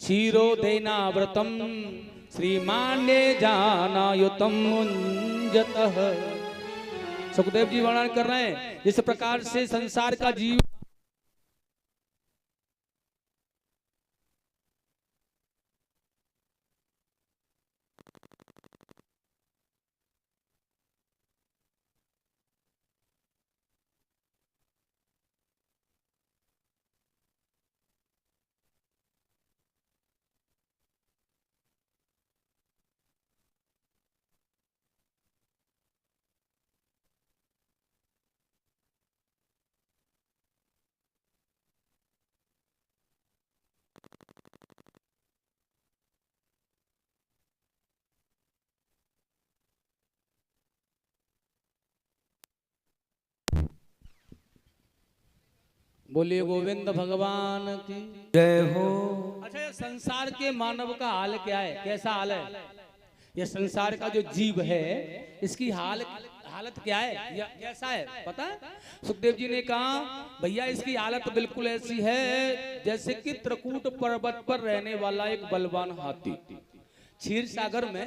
क्षीरो देनाव्रतम श्रीमान्ये जानायुतम मुंजतः। सुखदेव जी वर्णन कर रहे हैं जिस प्रकार से संसार का जीव बोलिए गोविंद भगवान की जय हो। अच्छा ये संसार के मानव का हाल क्या है? कैसा हाल है? ये संसार का जो जीव है इसकी हालत क्या है? कैसा है पता है? सुखदेव जी ने कहा भैया इसकी हालत बिल्कुल ऐसी है जैसे कि त्रिकूट पर्वत पर रहने वाला एक बलवान हाथी। क्षीर सागर में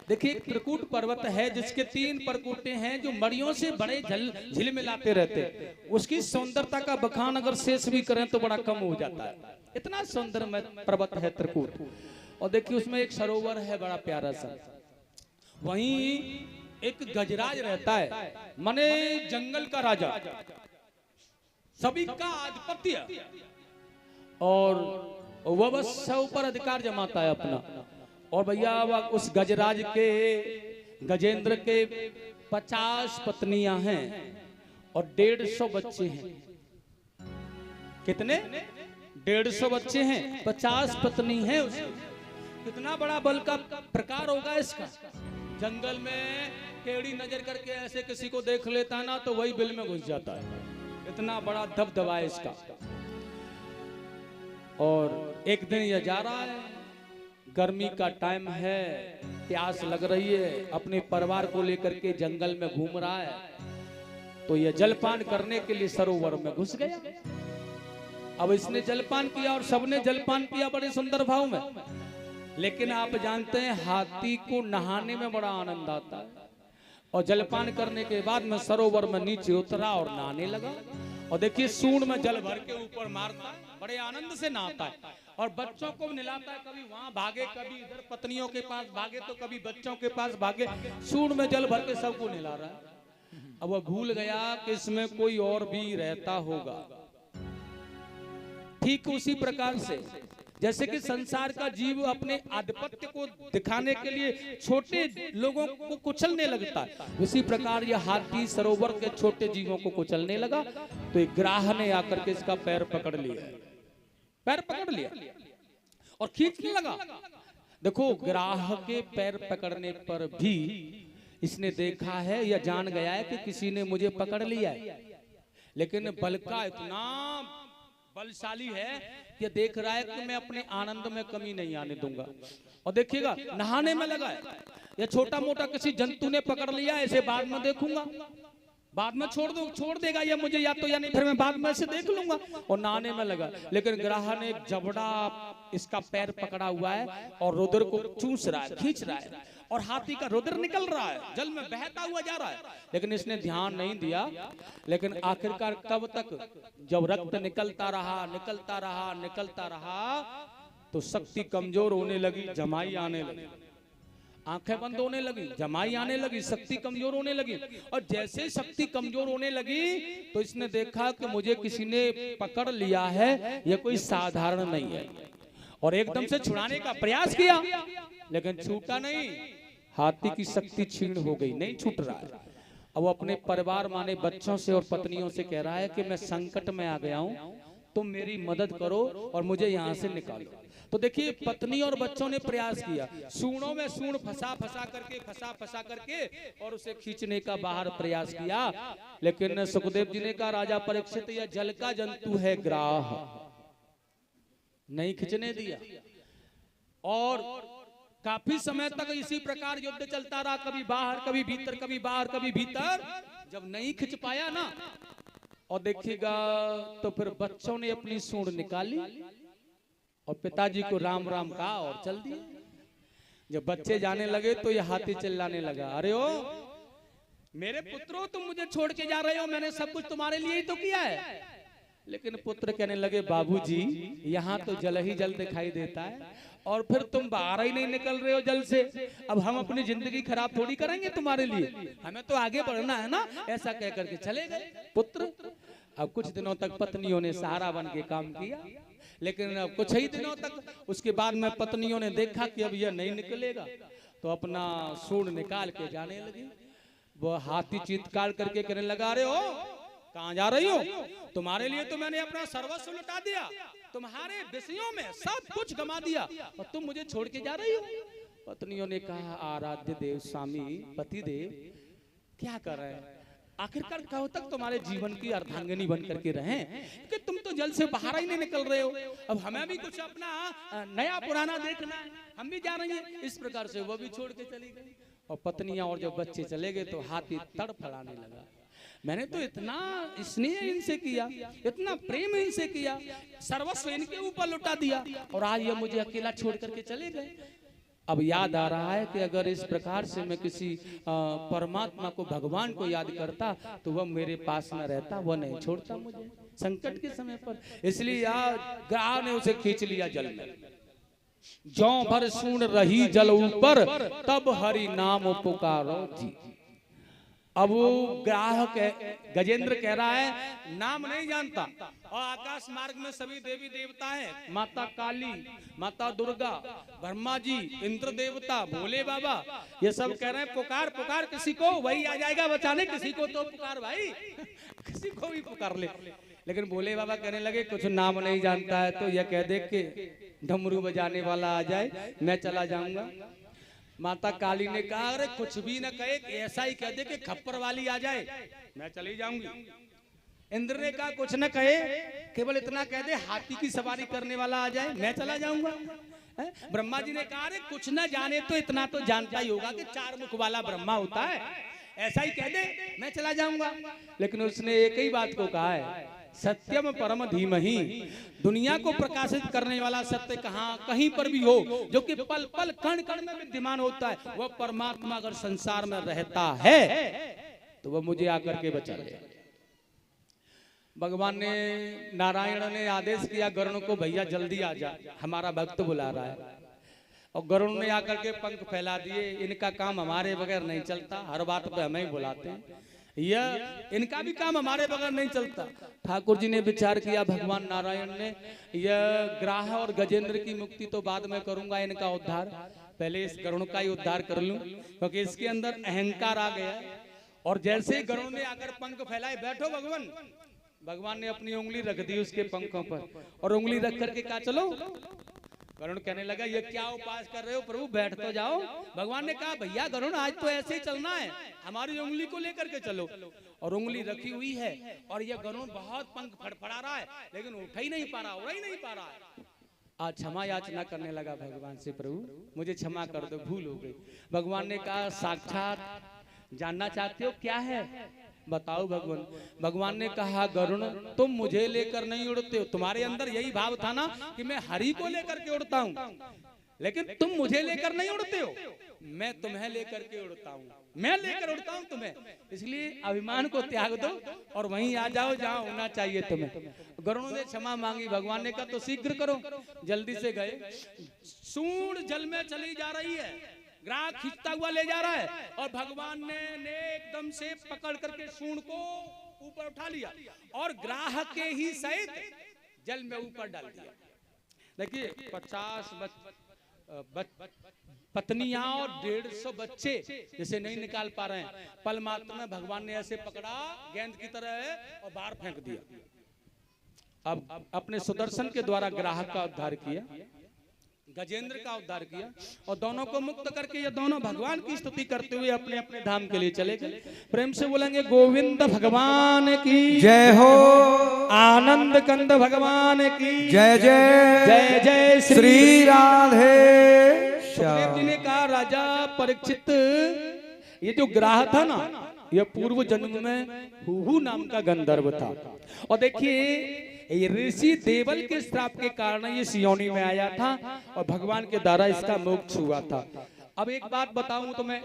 देखिए एक त्रिकूट पर्वत है जिसके 3 परकूटे हैं जो मड़ियों से बड़े झिलमिलाते रहते हैं। उसकी सौंदर्यता का बखान अगर शेष भी करें तो बड़ा कम हो जाता है, इतना सौंदर्य पर्वत है त्रिकूट। और देखिए उसमें एक सरोवर है बड़ा प्यारा सा, वहीं एक गजराज रहता है, माने जंगल का राजा, सभी का आधिपत्य, और वह बस सब पर अधिकार जमाता है अपना। और भैया उस गजराज के, गजेंद्र के 50 पत्नियां हैं और 150 बच्चे हैं। कितने? 150 बच्चे हैं, 50 पत्नी है उसकी। कितना बड़ा बल का प्रकार होगा इसका। जंगल में टेढ़ी नजर करके ऐसे किसी को देख लेता ना तो वही बिल में घुस जाता है, इतना बड़ा दबदबा है इसका। और एक दिन यह जा रहा है, गर्मी का टाइम है, प्यास लग रही है, अपने परिवार को लेकर के जंगल में घूम रहा है, तो यह जलपान करने के लिए सरोवर में घुस गया। अब इसने जलपान किया और सबने जलपान किया बड़े सुंदर भाव में। लेकिन आप जानते हैं हाथी को नहाने में बड़ा आनंद आता है, और जलपान करने के बाद में सरोवर में नीचे उतरा और नहाने लगा। और देखिए सूंड में जल भर के ऊपर मारता है, बड़े आनंद से नहाता है, और बच्चों को नहलाता है। कभी वहां भागे, कभी इधर पत्नियों के पास भागे, तो कभी बच्चों के पास भागे, सूंड में जल भर के सबको नहला रहा है। अब वह भूल गया कि इसमें कोई और भी रहता होगा। ठीक उसी प्रकार से जैसे कि संसार का जीव अपने आधिपत्य को दिखाने के लिए छोटे लोगों को कुचलने लगता है, उसी प्रकार यह हाथी सरोवर के छोटे जीवों को कुचलने लगा। तो एक ग्राह ने आकर के इसका पैर पकड़ लिया, पैर पकड़ लिया और खींचने लगा। देखो ग्राह के पैर पकड़ने पर भी इसने देखा है, यह जान गया है कि किसी ने मुझे पकड़ लिया है, लेकिन बल का इतना बलशाली है कि देख रहा है कि मैं अपने आनंद में कमी नहीं आने दूंगा। और देखिएगा नहाने में लगा है, या छोटा मोटा किसी जंतु ने पकड़ लिया, ऐसे बाद में देखूंगा, बाद में छोड़ देगा या मुझे, या तो या नहीं, फिर मैं बाद में से देख लूंगा। और नहाने में लगा, लेकिन ग्राह ने जबड़ा इसका पैर पकड़ा हुआ है और रुद्र को चूस रहा है, खींच रहा है, और हाथी का रुद्र निकल रहा है, जल में बहता हुआ जा रहा है, लेकिन इसने ध्यान नहीं दिया। लेकिन आखिरकार कब तक, जब रक्त निकलता रहा निकलता रहा निकलता रहा, तो शक्ति कमजोर होने लगी, जमाई आने लगी, आंखें बंद होने लगी, जमाई आने लगी, शक्ति कमजोर होने लगी। और जैसे शक्ति कमजोर होने लगी तो इसने देखा कि मुझे किसी ने पकड़ लिया है, यह कोई साधारण नहीं है, और एकदम से छुड़ाने का प्रयास किया, लेकिन छूटा नहीं। हाथी की शक्ति छीन हो गई, नहीं छूट रहा है। अब वो अपने परिवार माने बच्चों से और पत्नियों से कह रहा है कि मैं संकट में आ गया हूं, तुम मेरी मदद करो और मुझे यहां से निकालो। तो देखिए पत्नी और बच्चों ने प्रयास किया, सूंडों में सूंड फंसा फंसा करके और उसे खींचने का बाहर प्रयास किया, लेकिन सुखदेव जी ने कहा राजा परीक्षित, यह जल का जंतु है, ग्राह नहीं खींचने दिया। और काफी समय तक इसी प्रकार युद्ध चलता रहा, कभी बाहर कभी भीतर, कभी बाहर कभी भीतर। जब नहीं खींच पाया ना, और देखिएगा तो फिर बच्चों ने अपनी सूंड निकाली और पिताजी को राम राम कहा और चल दिए। जब बच्चे जाने लगे तो यह हाथी चिल्लाने लगा, अरे ओ मेरे पुत्रों, तुम मुझे छोड़ के जा रहे हो, मैंने सब कुछ तुम्हारे लिए ही तो किया है। लेकिन पुत्र कहने लगे, बाबूजी यहाँ तो जल ही जल दिखाई देता है, और फिर तुम बाहर ही नहीं निकल रहे हो जल से, अब हम अपनी जिंदगी खराब थोड़ी करेंगे तुम्हारे लिए, हमें तो आगे बढ़ना है ना। ऐसा कह करके चले गए पुत्र। अब कुछ दिनों तक पत्नियों ने सहारा बन के काम किया, लेकिन अब कुछ ही दिनों तक उसके बाद में पत्नियों ने देखा कि अब यह नहीं निकलेगा, तो अपना सूंड निकाल के जाने लगी। वो हाथी चीत्कार करके कहने लगा, अरे ओ कहाँ जा रही हो, तुम्हारे लिए तो मैंने अपना सर्वस्व लुटा दिया, तुम्हारे विषयों में सब कुछ गमा दिया, और तुम मुझे छोड़ के जा रही हो। पत्नियों ने कहा, आराध्य देव स्वामी पति देव क्या कर रहे हैं, आखिरकार कब तक तुम्हारे जीवन की अर्धांगिनी बन करके रहें, कि तुम तो जल से बाहर ही नहीं निकल रहे हो, अब हमें भी कुछ अपना नया पुराना देखना है, हम भी जा रही हैं। इस प्रकार से वो भी छोड़ के चली गई, और पत्नियां और जब बच्चे चले गए तो हाथी तड़फड़ाने लगा, मैंने तो इतना स्नेह इनसे किया, इतना प्रेम इनसे किया, सर्वस्व इनके ऊपर लुटा दिया, और आज ये मुझे अकेला छोड़ करके चले गए। अब याद आ रहा है कि अगर इस प्रकार से मैं किसी परमात्मा को, भगवान को याद करता तो वह मेरे पास न रहता, वह नहीं छोड़ता मुझे संकट के समय पर। इसलिए ग्राह ने उसे खींच लिया जल में। जौ भर सूंड रही जल ऊपर, तब हरि नाम पुकारो जी। अब वो ग्राहक गजेंद्र कह रहा है नाम नहीं जानता, और आकाश मार्ग में सभी देवी देवता हैं, माता काली, माता दुर्गा, ब्रह्मा जी, इंद्र देवता, भोले बाबा, ये सब कह रहे हैं पुकार पुकार किसी को, वही आ जाएगा बचाने, किसी को तो पुकार भाई किसी को भी पुकार ले। लेकिन भोले बाबा कहने लगे कुछ नाम नहीं जानता है तो यह कह दे कि डमरू बजाने वाला आ जाए, मैं चला जाऊंगा। माता काली ने कहा अरे कुछ भी न कहे, ऐसा ही कह दे कि खप्पर वाली आ जाए, मैं चली जाऊंगी। इंद्र ने कहा कुछ न कहे, केवल इतना कह दे हाथी की सवारी करने वाला आ जाए, मैं चला जाऊंगा। ब्रह्मा जी ने कहा अरे कुछ न जाने तो इतना तो जानता ही होगा कि 4 मुख वाला ब्रह्मा होता है, ऐसा ही कह दे, मैं चला जाऊंगा। लेकिन उसने एक ही बात को कहा है, सत्यम परम धीमहि, दुनिया को प्रकाशित करने वाला सत्य कहाँ कहीं पर भी हो, जो कि पल पल कण कण में विद्यमान होता है, वह परमात्मा अगर संसार में रहता है तो वह मुझे आकर के बचा ले। भगवान ने, नारायण ने आदेश किया गरुण को, भैया जल्दी आ जा, हमारा भक्त बुला रहा है। और गरुण ने आकर के पंख फैला दिए, इनका काम हमारे बगैर नहीं चलता, हर बात पे हमें ही बुलाते हैं, यह इनका भी काम हमारे बगैर नहीं चलता। ठाकुर जी ने विचार किया, भगवान नारायण ने, यह ग्राह और गजेंद्र की मुक्ति तो बाद में करूंगा, इनका उद्धार पहले इस गरुण का ही उद्धार कर लूं, क्योंकि इसके अंदर अहंकार आ गया। और जैसे ही गरुण ने आकर पंख फैलाए, बैठो भगवान, भगवान ने अपनी उंगली रख दी उसके पंखों पर, और उंगली रख करके कहा चलो। गरुण कहने लगा ये क्या उपास कर रहे हो प्रभु, बैठ तो जाओ। भगवान ने कहा भैया गरुण आज तो ऐसे ही चलना है, हमारी उंगली को लेकर के चलो। और उंगली रखी हुई है, और यह गरुण बहुत पंख फड़फड़ा रहा है, लेकिन उठ ही नहीं पा रहा, उड़ ही नहीं पा रहा है। आज क्षमा याचना करने लगा भगवान से, प्रभु मुझे क्षमा कर दो, भूल हो गई। भगवान ने कहा साक्षात जानना चाहते हो क्या है, बताओ भगवान। भगवान ने कहा गरुण तुम मुझे लेकर नहीं उड़ते हो, तुम्हारे अंदर यही भाव था ना कि मैं हरि को लेकर के उड़ता हूँ, लेकिन तुम मुझे लेकर नहीं उड़ते हो, मैं तुम्हें लेकर के उड़ता हूँ, मैं लेकर उड़ता हूँ तुम्हें। इसलिए अभिमान को त्याग दो और वहीं आ जाओ जहाँ होना चाहिए तुम्हें। गरुण ने क्षमा मांगी, भगवान ने कहा तो शीघ्र करो। जल्दी से गए, सूंड जल में चली जा रही है, ग्राहक खींचता हुआ ले जा रहा है, और भगवान ने एकदम से पकड़ करके सूंड को ऊपर उठा लिया और ग्राहक के ही सहित जल में ऊपर डाल दिया। देखिए 50 पत्नियां और 150 बच्चे जैसे नहीं निकाल पा रहे हैं, पल मात्र में भगवान ने ऐसे पकड़ा गेंद की तरह और बाहर फेंक दिया। अब अपने सुदर्शन के द्वारा ग्राहक का उद्धार किया, गजेंद्र का उद्धार किया, और दोनों को मुक्त करके ये दोनों भगवान की स्तुति करते हुए अपने अपने धाम के लिए चले गए। प्रेम से बोलेंगे गोविंद भगवान की जय हो, आनंद कंद भगवान की जय जय जय जय श्री राधे। सुखदेव जी ने कहा राजा परीक्षित, ये जो ग्राह था ना, यह पूर्व जन्म में हुहू नाम का गंधर्व था, और देखिए ऋषि देवल के श्राप के कारण ये सियोनी में आया था और भगवान के द्वारा इसका मोक्ष हुआ था। अब एक बात बताऊं तो, मैं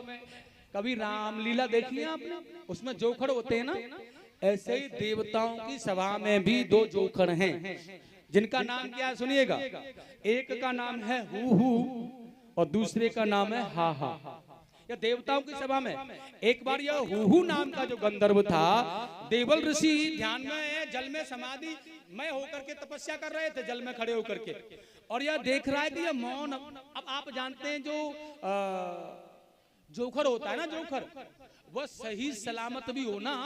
कभी रामलीला देखी है आपने, उसमें जोखड़ होते हैं ना, ऐसे ही देवताओं की सभा में भी 2 जोखड़ हैं, जिनका नाम क्या है सुनिएगा। एक का नाम है हु और दूसरे का नाम है हा हा। या देवताओं की सभा में एक बार यह हुहू नाम का जो गंधर्व था, देवल ऋषि ध्यान में जल में समाधि में होकर के तपस्या कर रहे थे, जल में खड़े होकर के, और यह देख रहा है कि यह मौन। अब आप जानते हैं जो जोखर होता है ना, जोखर वह सही सलामत भी हो ना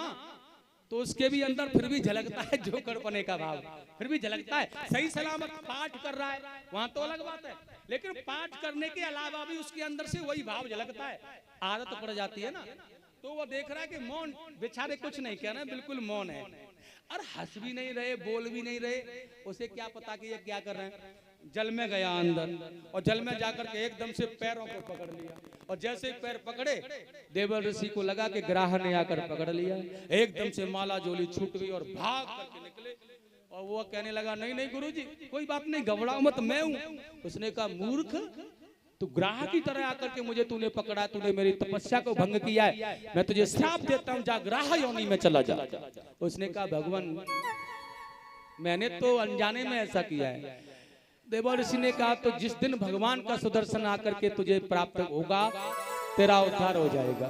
तो उसके भी अंदर फिर भी झलकता है जोखर पने का भाव, फिर भी झलकता है। सही सलामत पाठ कर रहा है वहां तो अलग बात है, लेकिन पाठ करने के अलावा भी उसके अंदर से वही भाव झलकता है। आदत पड़ जाती है ना, तो वो देख रहा है कि मौन, बेचारे कुछ नहीं कह रहे, बिल्कुल मौन है, और हंस भी नहीं रहे, बोल भी नहीं रहे। उसे क्या पता कि ये क्या कर रहे हैं। जल में गया अंदर, और जल में जाकर के एकदम से पैरों को पकड़ लिया, और जैसे ही पैर पकड़े देवल ऋषि को लगा कि ग्राह ने आकर पकड़ लिया, एकदम से माला जोली छूट गई और भाग करके निकले। और वो कहने लगा नहीं नहीं गुरुजी कोई बात नहीं, घबराओ मत, मैं हूं। उसने कहा मूर्ख, तू ग्राह की तरह आकर के मुझे तूने पकड़ा, तूने मेरी तपस्या को भंग किया है, मैं तुझे श्राप देता हूं, जा ग्राह योनि में चला जा। उसने कहा भगवान मैंने तो अनजाने में ऐसा किया है। देवल ऋषि ने कहा तो जिस दिन भगवान का सुदर्शन आकर के तुझे प्राप्त होगा तेरा उद्धार हो जाएगा।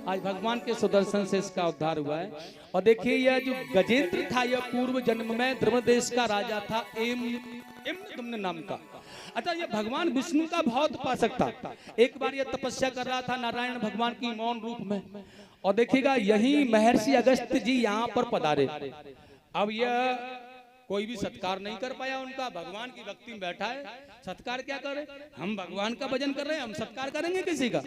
आज भगवान के सुदर्शन से इसका उद्धार हुआ है। और देखिए यह जो गजेंद्र था यह पूर्व जन्म में द्रविड़ देश का राजा था, तुमने नाम का। अच्छा, ये भगवान विष्णु का बहुत उपासक था। एक बार यह तपस्या कर रहा था नारायण भगवान की मौन रूप में, और देखिएगा यही महर्षि अगस्त जी यहाँ पर पधारे। अब यह कोई भी सत्कार नहीं कर पाया उनका, भगवान की भक्ति में बैठा है, सत्कार क्या करे, हम भगवान का भजन कर रहे हैं, हम सत्कार करेंगे किसी का।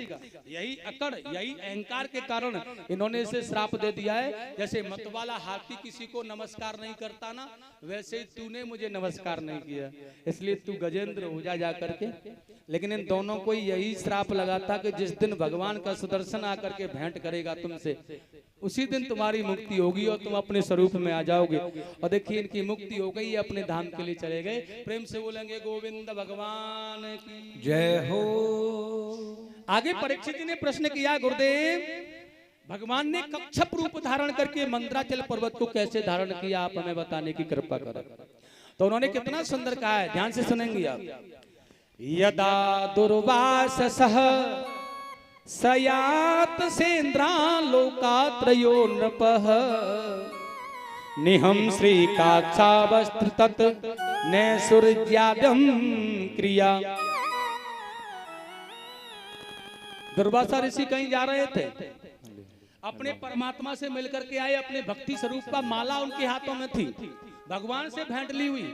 यही अकड़, यही अहंकार के कारण इन्होंने इसे श्राप दे दिया है। जैसे मतवाला हाथी किसी को नमस्कार नहीं करता ना, वैसे ही तूने मुझे नमस्कार नहीं किया, इसलिए तू गजेंद्र हो जा करके। लेकिन इन दोनों को यही श्राप लगा था कि जिस दिन भगवान का सुदर्शन आकर के भेंट करेगा तुमसे, उसी दिन तुम्हारी मुक्ति होगी और तुम अपने स्वरूप में आ जाओगे। और देखिए इनकी मुक्ति हो गई, अपने धाम के लिए चले गए। प्रेम से बोलेंगे गोविंद भगवान की जय हो। आगे परीक्षित जी ने प्रश्न किया, गुरुदेव भगवान ने कच्छप रूप धारण करके मंदराचल पर्वत को कैसे धारण किया, आप हमें बताने की कृपा करें। तो उन्होंने कितना सुंदर कहा है, ध्यान से सुनेंगे आप। यदा दुर्वाससः सयात सेन्द्रा लोकात्रयो नृपः निहं श्रीकाक्षावस्त्र तत् नैसुर्याद्यं क्रिया। दुर्वासा ऋषि कहीं जा रहे थे, अपने परमात्मा से मिलकर के आए, अपने भक्ति स्वरूप का माला उनके हाथों में थी, भगवान से भेंट ली हुई,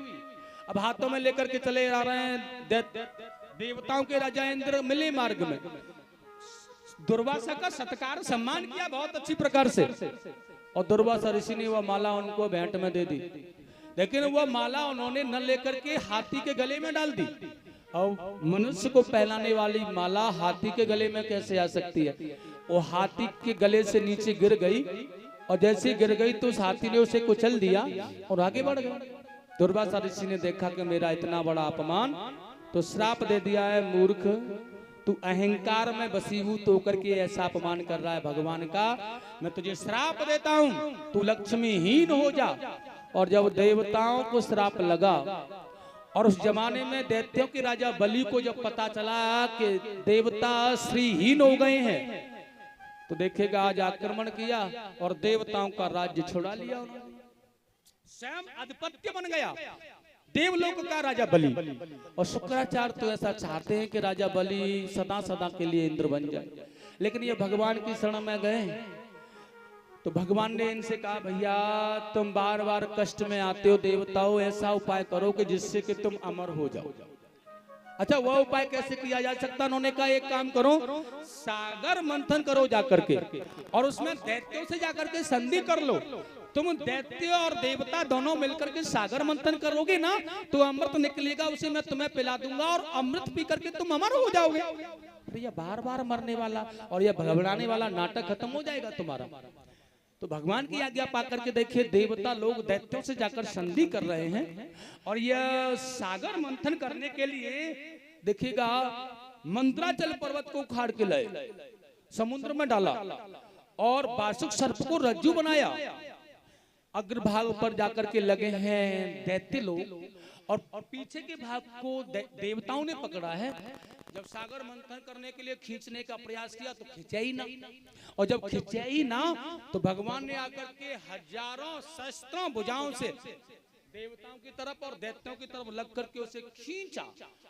अब हाथों में लेकर के चले आ रहे हैं। देवताओं के राजा इंद्र मिले मार्ग में, दुर्वासा का सत्कार सम्मान किया बहुत अच्छी प्रकार से, और दुर्वासा ऋषि ने वह माला उनको भेंट में दे दी। लेकिन वह माला उन्होंने न लेकर के हाथी के गले में डाल दी। और मनुष्य को पहनाने वाली माला हाथी के गले में कैसे आ सकती है? वो हाथी के गले से नीचे गिर गई, और जैसे गिर गई तो उस हाथी ने उसे कुचल दिया और आगे बढ़ गया। दुर्वासा ऋषि ने देखा कि मेरा इतना बड़ा अपमान, तो श्राप दे दिया है, मूर्ख तू अहंकार में वशीभूत होकर के ऐसा अपमान कर रहा है भगवान का, मैं तुझे श्राप देता हूं, तू लक्ष्मीहीन हो जा। और जब देवताओं को श्राप लगा, और उस जमाने में दैत्यों के राजा बलि को जब पता चला कि देवता श्रीहीन हो गए हैं, तो देखेगा आज आक्रमण किया और देवताओं का राज्य छुड़ा लिया उन्होंने, स्वयं आधिपत्य बन गया देवलोक का राजा बलि। और शुक्राचार्य तो ऐसा चाहते हैं कि राजा बलि सदा सदा के लिए इंद्र बन जाए, लेकिन ये भगवान की शरण में गए, तो भगवान ने इनसे कहा, भैया तुम बार बार कष्ट में आते हो देवताओं, ऐसा उपाय करो कि जिससे कि तुम अमर हो जाओ। अच्छा, वह उपाय कैसे किया जा सकता? उन्होंने कहा एक काम करो, सागर मंथन करो जाकर के, और उसमें दैत्यों से जाकर के संधि कर लो। तुम दैत्य और देवता दोनों मिलकर के सागर मंथन करोगे ना, तो अमृत निकलेगा, उसे मैं तुम्हें पिला दूंगा और अमृत पी करके तुम अमर हो जाओगे। अरे ये बार बार मरने वाला और ये घबराने वाला नाटक खत्म हो जाएगा तुम्हारा। तो भगवान की आज्ञा पाकर के देखिए देवता लोग दैत्यों से जाकर संधि कर रहे हैं, और यह सागर मंथन करने के लिए देखिएगा मंदराचल पर्वत को उखाड़ के लाए, समुद्र में डाला, और बासुक सर्प को रज्जू बनाया। अग्रभाग पर जाकर के लगे हैं दैत्य लोग, और पीछे के भाग को देवताओं ने पकड़ा है। जब सागर मंथन करने के लिए खींचने का प्रयास किया तो खींचा ही ना, और जब खींचा ही ना तो भगवान ने आकर के हजारों शस्त्रों भुजाओं से देवताओं की तरफ और दैत्यों की तरफ लग करके उसे खींचा,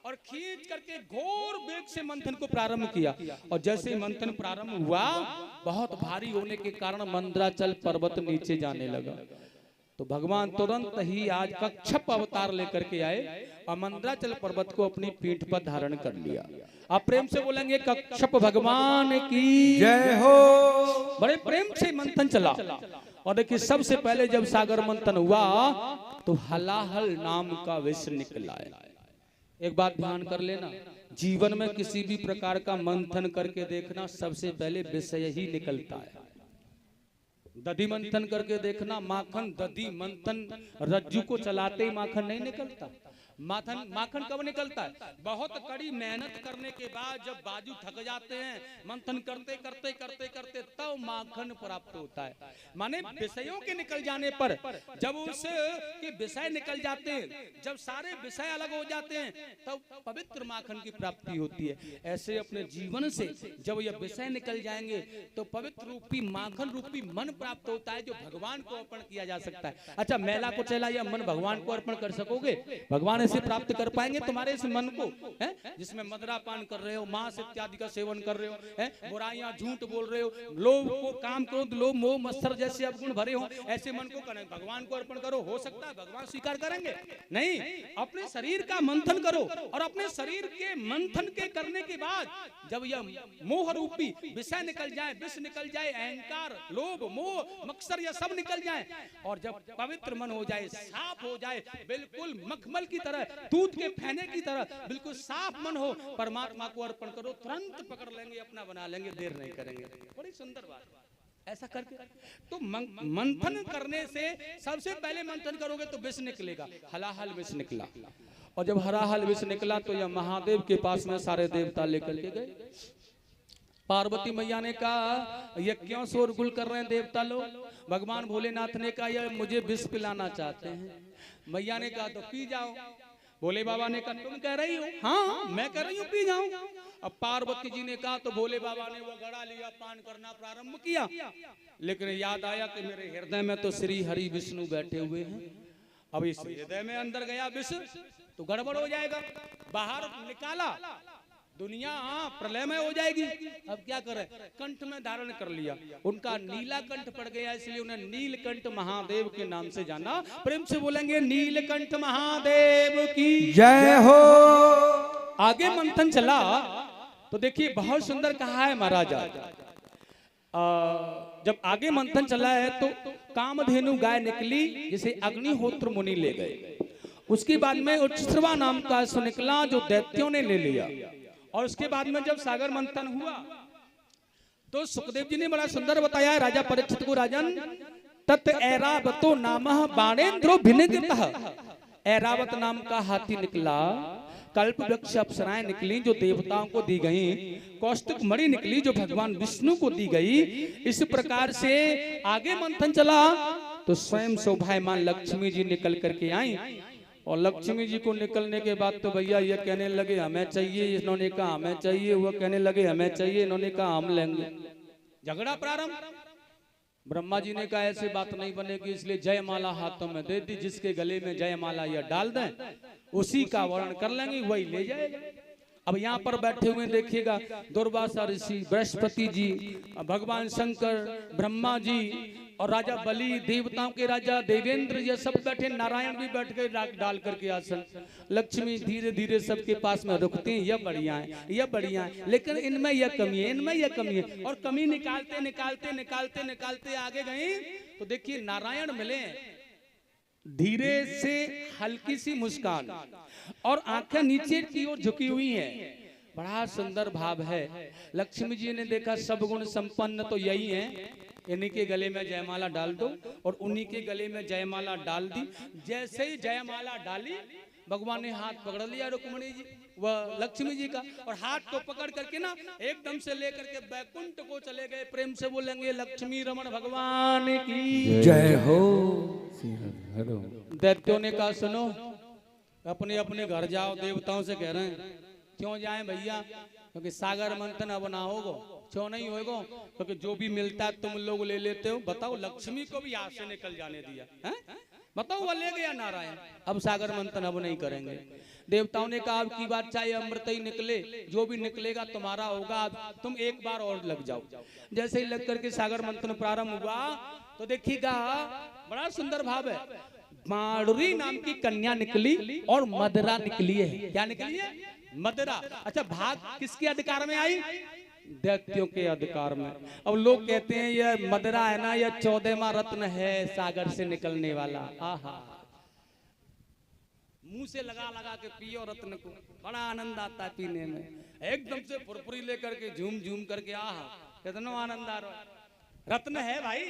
और खींच करके घोर वेग से मंथन को प्रारंभ किया। और जैसे मंथन प्रारंभ हुआ, बहुत भारी होने के कारण मंदराचल पर्वत नीचे जाने लगा। तो भगवान तुरंत ही आज कच्छप अवतार लेकर के आए और मंदराचल पर्वत को अपनी पीठ पर धारण कर लिया। आप प्रेम से बोलेंगे कच्छप भगवान की जय हो। बड़े प्रेम से मंथन चला, और देखिए सबसे पहले जब सागर मंथन हुआ तो हलाहल नाम का विष निकला है। एक बात ध्यान कर लेना, जीवन में किसी भी प्रकार का मंथन करके देखना, सबसे पहले विषय ही निकलता है। दधी मंथन करके देखना, माखन दधी मंथन रज्जू को चलाते ही माखन नहीं निकलता। माखन कब निकलता है? बहुत कड़ी मेहनत करने के बाद जब बाजू थक जाते हैं, मंथन करते करते करते करते तब माखन प्राप्त होता है। माने विषयों के निकल जाने पर, जब उसके विषय निकल जाते हैं, जब सारे विषय अलग हो जाते हैं, तब पवित्र माखन की प्राप्ति होती है। ऐसे अपने जीवन से जब यह विषय निकल जाएंगे तो पवित्र रूपी माखन रूपी मन प्राप्त होता है, जो भगवान को अर्पण किया जा सकता है। अच्छा, मैला कुचैला यह मन भगवान को अर्पण कर सकोगे? भगवान ऐसे प्राप्त कर पाएंगे तुम्हारे इस मन को, है जिसमें मदिरा पान कर रहे हो, मांस इत्यादि का सेवन कर रहे हो, है बुराइयां झूठ बोल रहे हो, लोभ को काम क्रोध लोभ मोह मत्सर जैसे अवगुण भरे हो, ऐसे मन को भगवान को अर्पण करो। हो सकता है भगवान स्वीकार करेंगे? नहीं। अपने शरीर का मंथन करो, और अपने शरीर के मंथन के करने के बाद जब यह मोह रूपी विषय निकल जाए, विष निकल जाए, अहंकार लोभ मोह मत्सर यह सब निकल जाए, और जब पवित्र मन हो जाए, साफ हो जाए, बिल्कुल मखमल की तरह, दूध के फैने की तरह बिल्कुल साफ मन हो, परमात्मा को अर्पण करो, तुरंत पकड़ लेंगे, अपना बना लेंगे, देर नहीं करेंगे। बड़ी सुंदर बात। ऐसा करके तो मंथन करने से, सबसे पहले मंथन करोगे तो विष निकलेगा, हलाहल विष निकला, और जब हलाहल विष निकला तो यह महादेव के पास में सारे देवता लेकर के गए। पार्वती मैया ने कहा, ये क्यों शोरगुल कर रहे हैं देवता लोग? भगवान भोलेनाथ ने कहा, यह मुझे विष पिलाना चाहते हैं। मैया ने कहा, तो पी जाओ। भोले बाबा ने कहा, तुम कह रही हो? हाँ, मैं कह रही हूँ, पी जाओ। अब पार्वती जी ने कहा, तो भोले बाबा ने वो घड़ा लिया, पान करना प्रारंभ किया, लेकिन याद आया कि मेरे हृदय में तो श्री हरि विष्णु बैठे हुए हैं। अब इस हृदय में अंदर गया विष तो गड़बड़ हो जाएगा, बाहर निकाला दुनिया प्रलय में हो जाएगी। अब क्या करे, कंठ में धारण कर लिया, उनका नीला कंठ पड़ गया, इसलिए उन्हें नीलकंठ महादेव के नाम से जाना। प्रेम से बोलेंगे, नीलकंठ महादेव की जय हो। आगे मंथन चला तो देखिए बहुत सुंदर कहा है महाराजा। जब आगे मंथन चला है तो कामधेनु गाय निकली, जिसे अग्निहोत्र मुनि ले गए। उसके बाद में उच्छ्रवा नाम का अश्व निकला, जो दैत्यों ने ले लिया। और उसके बाद में जब सागर मंथन हुआ तो सुखदेव जी ने बड़ा सुंदर बताया है राजा परीक्षित को, राजन तत् ऐरावतो नामः बाणेन्द्रो भिनिगतः। ऐरावत नाम का हाथी निकला, कल्प वृक्ष अप्सराएं निकली जो देवताओं को दी गई, कौस्तुभ मणि निकली जो भगवान विष्णु को दी गई। इस प्रकार से आगे मंथन चला तो स्वयं शोभायमान लक्ष्मी जी निकल करके आई। और लक्ष्मी जी को निकलने के बाद तो भैया ये कहने लगे हमें चाहिए, इन्होंने कहा हमें चाहिए, वो कहने लगे हमें चाहिए, इन्होंने कहा हम लेंगे। झगड़ा प्रारंभ। ब्रह्मा जी ने कहा ऐसी बात नहीं बनेगी, इसलिए जयमाला हाथों में दे दी, जिसके गले में जयमाला यह डाल दें उसी का वर्ण कर लेंगे, वही ले जाएगा। अब यहाँ पर बैठे हुए देखिएगा दुर्वासा ऋषि, बृहस्पति जी, भगवान शंकर, ब्रह्मा जी और राजा बलि, देवताओं के राजा देवेंद्र, ये सब बैठे, नारायण भी बैठ के डाल करके आसन। लक्ष्मी धीरे धीरे सबके पास में रुकते हैं, यह बढ़िया है, यह बढ़िया है, लेकिन इनमें यह कमी है, इनमें यह कमी है। और कमी निकालते निकालते निकालते निकालते आगे गए तो देखिए नारायण मिले, धीरे से हल्की सी मुस्कान और आंखें नीचे की ओर झुकी हुई हैं, बड़ा सुंदर भाव है। लक्ष्मी जी ने देखा सब गुण संपन्न तो यही है, इन्हीं के गले में जयमाला डाल दो, और उन्हीं के गले में जयमाला डाल दी। जैसे ही जयमाला डाली भगवान ने हाथ पकड़ लिया रुक्मिणी जी वह लक्ष्मी जी का, और हाथ को पकड़ करके ना एकदम से लेकर के बैकुंठ को चले गए। प्रेम से बोलेंगे लक्ष्मी रमण भगवान की जय हो। दैत्यों ने कहा सुनो, अपने अपने घर जाओ, देवताओं से कह रहे हैं। क्यों जाएं भैया? क्योंकि सागर मंथन अब ना होगा। क्यों नहीं होगा? क्योंकि जो भी मिलता है तुम लोग ले लेते हो। बताओ, लक्ष्मी को भी हाथ से निकल जाने दिया है? बताओ, वो ले गया नारायण। अब सागर मंथन अब नहीं करेंगे। देवताओं ने कहा अब की बात चाहे अमृत ही निकले, जो भी निकलेगा तुम्हारा होगा, तुम एक बार और लग जाओ। जैसे ही लग करके सागर मंथन प्रारंभ हुआ तो देखिएगा बड़ा सुंदर भाव है। माधुरी नाम की कन्या निकली और मदरा निकली है। क्या निकली है? मदरा। अच्छा, भाग किसके अधिकार में आई? दैत्यों के अधिकार में। अब लोग कहते हैं यह मदरा है ना, यह 14वां रत्न है सागर से निकलने वाला। आहा, मुंह से लगा लगा के पियो रत्न को, बड़ा आनंद आता है पीने में। एकदम से फुरफुरी लेकर के झूम झूम करके, आहा कितना आनंद आ रहा है। रत्न है भाई,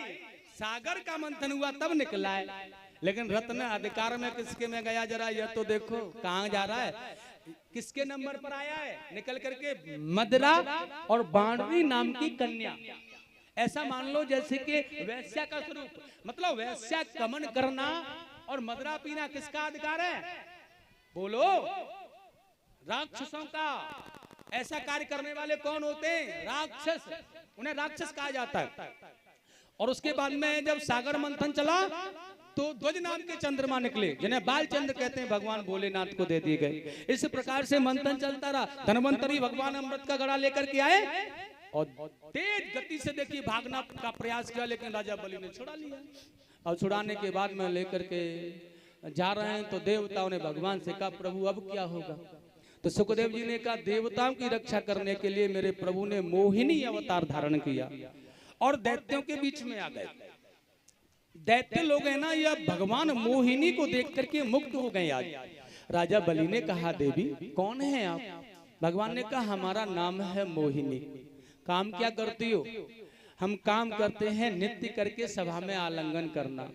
सागर का मंथन हुआ तब निकला है, लेकिन रत्न अधिकार में किसके में गया जरा यह तो देखो। कहाँ जा रहा है, किसके नंबर पर आया है? निकल करके मदरा और बाणवी नाम की कन्या। ऐसा मान लो जैसे कि वैश्या का स्वरूप, मतलब वैश्या कमन करना और मदरा पीना किसका अधिकार है? बोलो, राक्षसों का। ऐसा कार्य करने वाले कौन होते हैं? राक्षस, उन्हें राक्षस कहा जाता है। और उसके बाद में जब सागर मंथन चला तो ध्वज नाम के चंद्रमा निकले, जिन्हें बाल चंद्र कहते हैं, भगवान भोलेनाथ को दे दिए गए। इस प्रकार से मंथन चलता रहा। धन्वंतरी भगवान अमृत का घड़ा लेकर के आए और तेज गति से देखिए भागना का प्रयास किया, लेकिन राजा बलि ने छुड़ा लिया। और छुड़ाने के बाद में लेकर के जा रहे हैं तो देवताओं ने भगवान से कहा, प्रभु अब क्या होगा? तो सुखदेव जी ने कहा, देवताओं की रक्षा करने के लिए मेरे प्रभु ने मोहिनी अवतार धारण किया और दैत्यों के बीच में आ गए। दैत्य लोग है ना, यह भगवान मोहिनी को देख करके मुक्त हो गए। आज राजा बलि ने कहा, देवी कौन है आप? भगवान ने कहा, हमारा नाम है मोहिनी। काम क्या करती हो? हम काम करते हैं नित्य करके सभा में आलिंगन करना,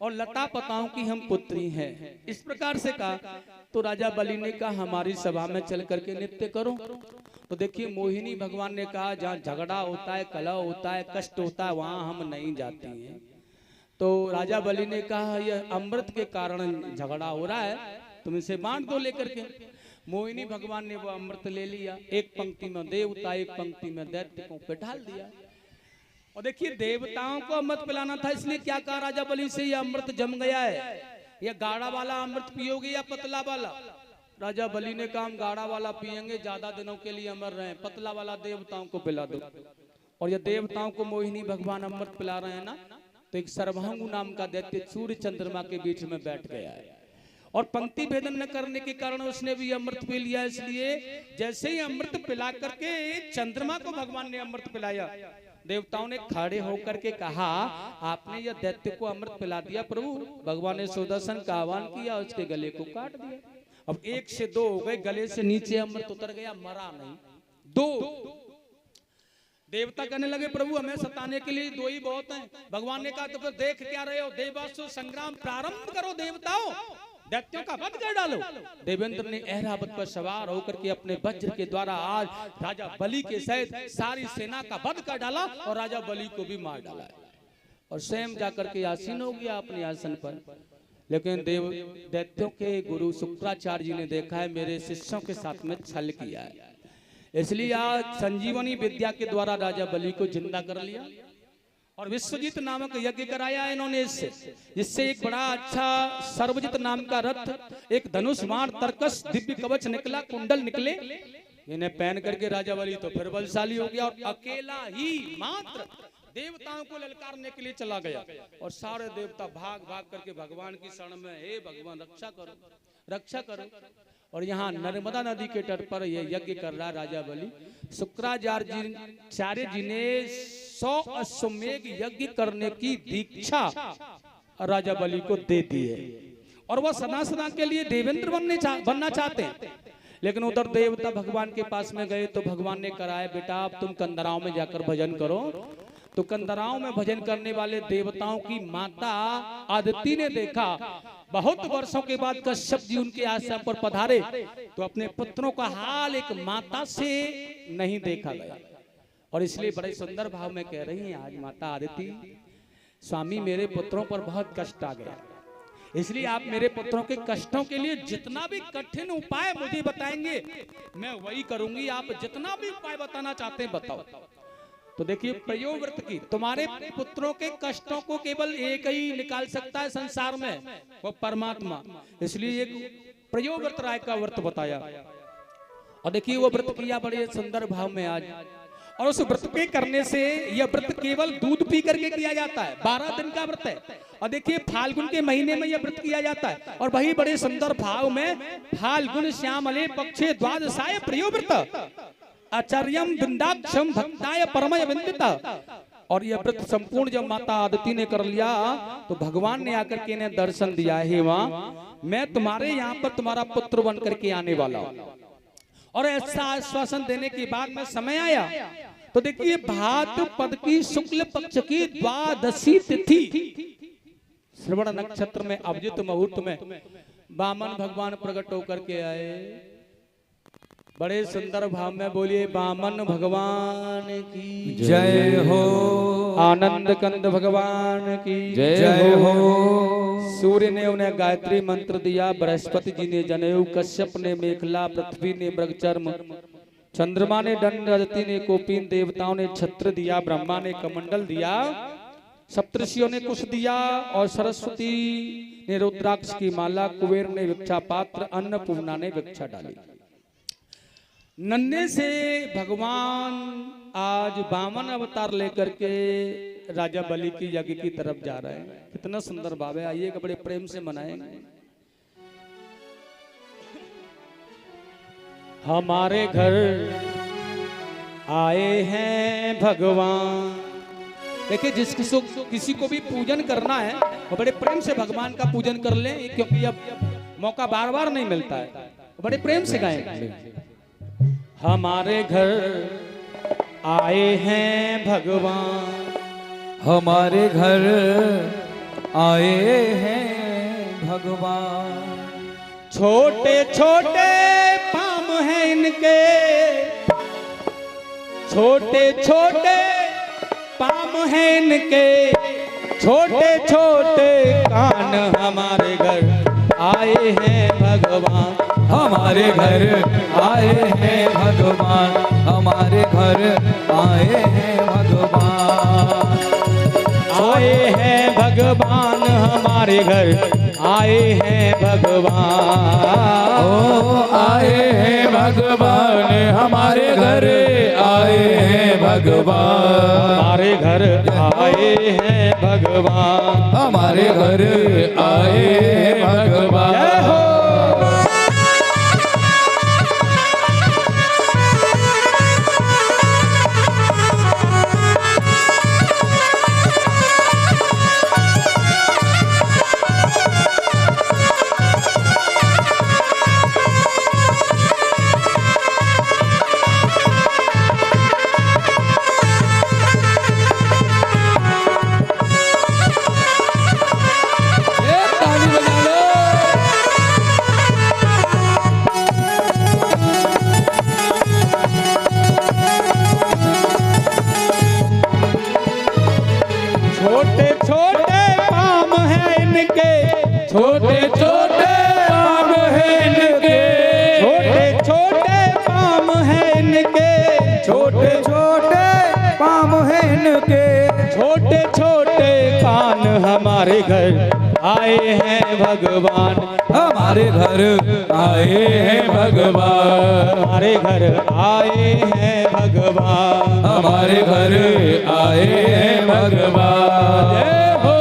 और लता पताओं की हम पुत्री हैं। इस प्रकार से कहा तो राजा बलि ने कहा, हमारी सभा में चल करके नृत्य करो। तो देखिए मोहिनी भगवान ने कहा, जहाँ झगड़ा होता है, कलह होता है, कष्ट होता है, वहां हम नहीं जाती हैं। तो राजा बलि ने कहा, यह अमृत के कारण झगड़ा हो रहा है, तुम इसे बांट दो लेकर के। मोहिनी भगवान ने वो अमृत ले लिया, एक पंक्ति में देवता, एक पंक्ति में दैत्य पे ढाल दिया। और देखिए देवताओं को अमृत पिलाना था, इसलिए क्या कहा राजा बलि से, यह अमृत जम गया है, यह गाढ़ा वाला अमृत पियोगे या पतला वाला? राजा बलि ने कहा, हम गाढ़ा वाला पियेंगे, ज्यादा दिनों के लिए अमर रहे, पतला वाला देवताओं को पिला दो। और ये देवताओं को मोहिनी भगवान अमृत पिला रहे हैं ना, तो एक सर्वहंगु नाम का दैत्य सूर्य चंद्रमा के बीच में बैठ गया है, और पंक्ति भेदन न करने के कारण उसने भी अमृत पी लिया। इसलिए जैसे ही अमृत पिला करके चंद्रमा को भगवान ने अमृत पिलाया, देवताओं ने खड़े होकर के कहा, आपने यह दैत्य को अमृत पिला दिया प्रभु। भगवान ने सुदर्शन का आह्वान किया, उसके गले को काट दिया। अब 1 से 2 हो गए, गले से नीचे अमृत उतर गया, मरा नहीं। 2 देवता कहने लगे, प्रभु हमें सताने के लिए 2 ही बहुत हैं। भगवान ने कहा, तो फिर देख क्या रहे हो, देवासुर संग्राम प्रारंभ करो, देवताओं दैत्यों का वध कर डालो। देवेंद्र ने ऐरावत पर सवार होकर के अपने वज्र के द्वारा आज राजा बलि के सहित सारी सेना का वध कर डाला, और राजा बलि को भी मार डाला है, और स्वयं जाकर के आसीन हो गया अपने आसन पर। लेकिन दैत्यों के गुरु शुक्राचार्य जी ने देखा है, मेरे शिष्यों के साथ में छल किया है, इसलिए आज संजीवनी विद्या के द्वारा राजा बलि को जिंदा कर लिया, और विश्वजीत नामक यज्ञ कराया इन्होंने इससे, जिससे एक बड़ा अच्छा सर्वजित नाम का रथ, एक धनुष बाण तरकस दिव्य कवच निकला, कुंडल निकले, इन्हें पहन करके राजा बलि तो फिर बलशाली हो गया, और अकेला ही मात्र देवताओं को ललकारने के लिए चला गया, और सारे देवता भाग भाग करके भगवान की शरण में, हे भगवान रक्षा करो, रक्षा करो। और यहाँ नर्मदा नदी के तट पर यह यज्ञ कर रहा राजा बलि। शुक्राचार्य जी ने 100 अश्वमेघ यज्ञ करने की दीक्षा राजा बलि को दे दी है, और वह सदा सदा के लिए देवेंद्र बनना चाहते हैं। लेकिन उधर देवता भगवान के पास में गए तो भगवान ने कराया, बेटा अब तुम कंदराओं में जाकर भजन करो। तो कंदराओं में भजन करने वाले देवताओं की माता आदिति ने देखा, बहुत वर्षों के बाद कश्यप जी उनके आश्रम पर पधारे, तो अपने पुत्रों का हाल एक माता से नहीं देखा गया, और इसलिए बड़े सुंदर भाव में कह रही हैं आज माता आदिति, स्वामी मेरे पुत्रों पर बहुत कष्ट आ गया, इसलिए आप मेरे पुत्रों के कष्टों के लिए जितना भी कठिन उपाय मुझे बताएंगे मैं वही करूंगी, आप जितना भी उपाय बताना चाहते हैं बताओ। तो देखिए प्रयोव्रत की, तुम्हारे पुत्रों के कष्टों को केवल एक ही निकाल सकता है संसार में, वो परमात्मा, इसलिए एक प्रयोव्रत राय का व्रत बताया। और देखिए वो व्रत किया बड़े सुंदर भाव में आज, और उस व्रत के करने से यह व्रत केवल दूध पी करके किया जाता है, 12 दिन का व्रत है। और देखिए फाल्गुन के महीने में यह व्रत किया जाता है, और वही बड़े सुंदर भाव में फाल्गुन श्यामले पक्षे द्वादशाय प्रयोव्रत आचार्यम बिंदाक्षम भक्ताय परमय वंदिता। और यह व्रत संपूर्ण जब माता आदिति ने कर लिया तो भगवान ने आकर के इन्हें दर्शन दिया है, वहां मैं तुम्हारे यहाँ पर तुम्हारा पुत्र बन करके आने वाला हूं। और ऐसा आश्वासन देने के बाद में समय आया तो देखिए भाद्रपद की शुक्ल पक्ष की द्वादशी तिथि श्रवण नक्षत्र में अभिजित मुहूर्त में वामन भगवान प्रकट होकर के आए, बड़े सुंदर भाव में बोलिए वामन भगवान की जय हो। आनंद कंद भगवान की जय हो। सूर्य ने उन्हें गायत्री मंत्र दिया, बृहस्पति जी ने जनेऊ, कश्यप ने मेखला, पृथ्वी ने मृगचर्म, चंद्रमा ने दंड, अदिति ने कोपीन, देवताओं ने छत्र दिया, ब्रह्मा ने कमंडल दिया, सप्तऋषियों ने कुश दिया और सरस्वती ने रुद्राक्ष की माला, कुबेर ने भिक्षा पात्र, अन्नपूर्णा ने भिक्षा डाली। नन्हे से भगवान आज वामन अवतार लेकर के राजा बलि की यज्ञ की तरफ जा रहे हैं। कितना सुंदर भाव है, आइए बड़े प्रेम से मनाएंगे। हमारे घर आए हैं भगवान। देखिए, किसी को भी पूजन करना है वो बड़े प्रेम से भगवान का पूजन कर ले, क्योंकि अब मौका बार बार नहीं मिलता है। बड़े प्रेम से गाएं। हमारे घर आए हैं भगवान, हमारे घर आए हैं भगवान। छोटे छोटे पाम हैं इनके, छोटे छोटे पाम हैं इनके, छोटे छोटे कान। हमारे घर आए हैं भगवान, हमारे घर आए हैं भगवान, हमारे घर आए हैं भगवान। आए हैं भगवान, हमारे घर आए हैं भगवान। ओ आए हैं भगवान, हमारे घर आए हैं भगवान। हमारे घर आए हैं भगवान, हमारे घर आए हैं भगवान। जय हो। छोटे छोटे पाम हैं इनके, छोटे छोटे पाम हैं इनके, छोटे छोटे पाम हैं इनके, छोटे छोटे पाम हैं इनके, छोटे छोटे कान। हमारे घर आए हैं भगवान, हमारे घर आए हैं भगवान। हमारे घर आए हैं भगवान, हमारे घर आए हैं भगवान। जय हो।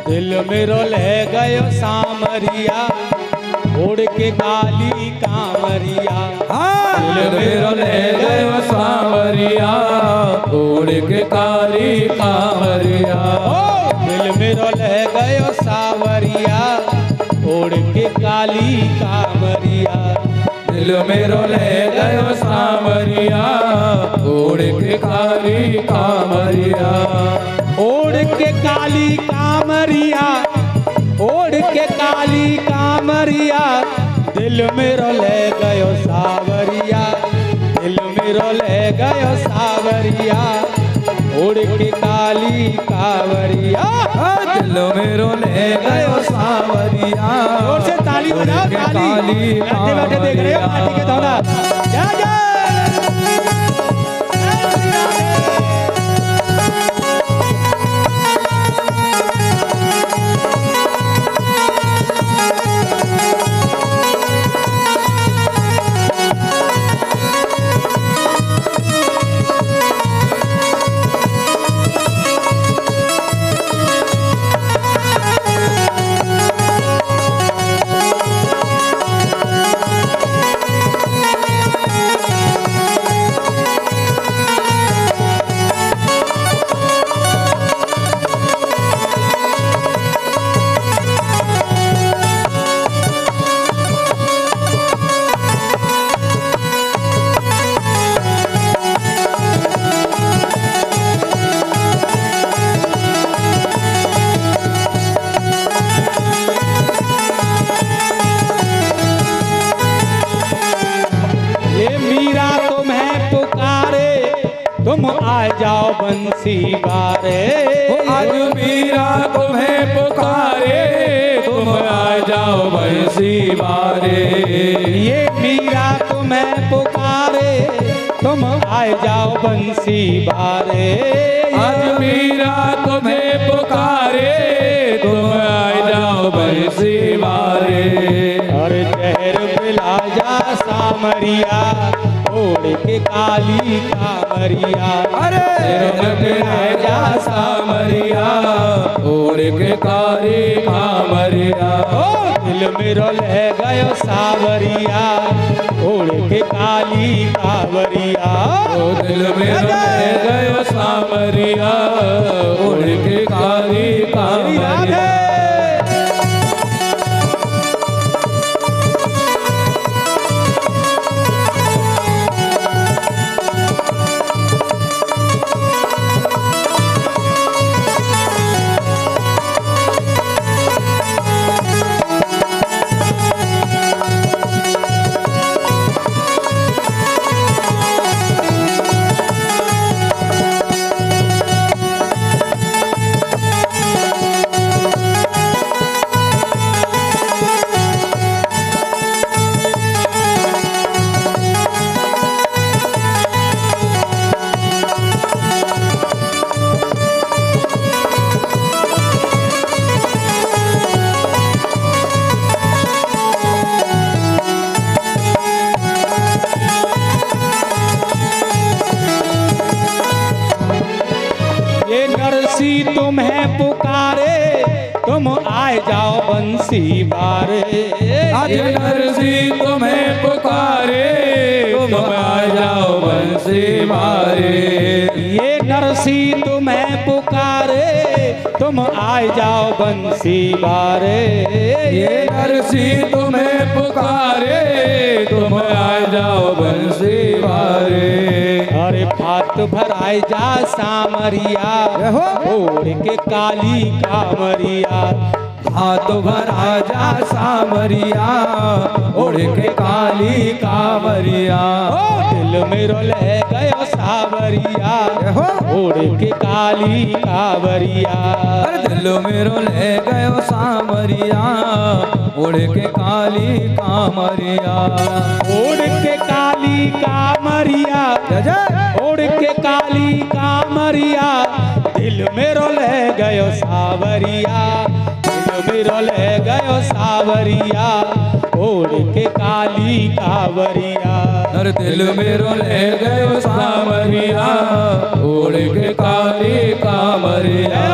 दिल मेरो ले गयो सामरिया, उड़ के काली कामरिया। दिल मेरो ले गयो सामरिया, उड़ के काली कामरिया। दिल मेरो ले गयो सावरिया, उड़ के काली कामरिया। दिल मेरो ले गयो सामरिया, उड़ के काली कामरिया। ओढ़ के काली कामरिया, ओढ़ के काली कामरिया। दिल मेरो ले गयो सावरिया, दिल मेरो ले गयो सावरिया। ओढ़ के काली कावरिया। दिल मेरो ले गयो सावरिया। जोर से ताली बजाओ, ताली। बैठे बैठे देख रहे हो पार्टी के दौरा। जय जय। तुम आ जाओ बंसी बारे। आज मीरा तुम्हें पुकारे, तुम आ जाओ बंसी बारे। ये मीरा तुम्हें पुकारे, तुम आ जाओ बंसी बारे। आज मीरा तुम्हें पुकारे, तुम आ जाओ बंसी बारे। और जहर पिला जा सामरिया, ओढ़ के काली कामरिया। अरे पिला जा सामरिया, ओढ़ के काली कामरिया। ओ दिल मेरो ले गयो सावरिया, ओढ़ के काली कावरिया। ओ दिल मेरो ले गयो सामरिया, ओढ़ के काली कामरिया। तुम्हें पुकारे, तुम आए जाओ बंसी बारे। आज नरसी तुम्हें पुकारे, तुम आ जाओ बंसी बारे। ये नरसी तुम्हें पुकारे, तुम आए जाओ बंसी बारे। ये नरसी तुम्हें पुकारे, तुम आ जाओ बंसी बारे। अरे फात भराए जा सामरिया, ओढ़ के काली कामरिया। हाथ भरा जा सामरिया, ओढ़ के काली कामरिया। ओ दिल मेरो ले गयो सावरिया, ओढ़ के काली कावरिया। अरे दिल मेरो ले गयो सामरिया, ओढ़ के काली कामरिया। ओढ़ के काली कामरिया, ओढ़ के काली कामरिया। दिल मेरो ले गयो सावरिया, दिल मेरो ले गयो सावरिया, ओढ़ के काली कावरिया। अरे दिल मेरो ले गयो सावरिया, ओढ़ के काली कामरिया।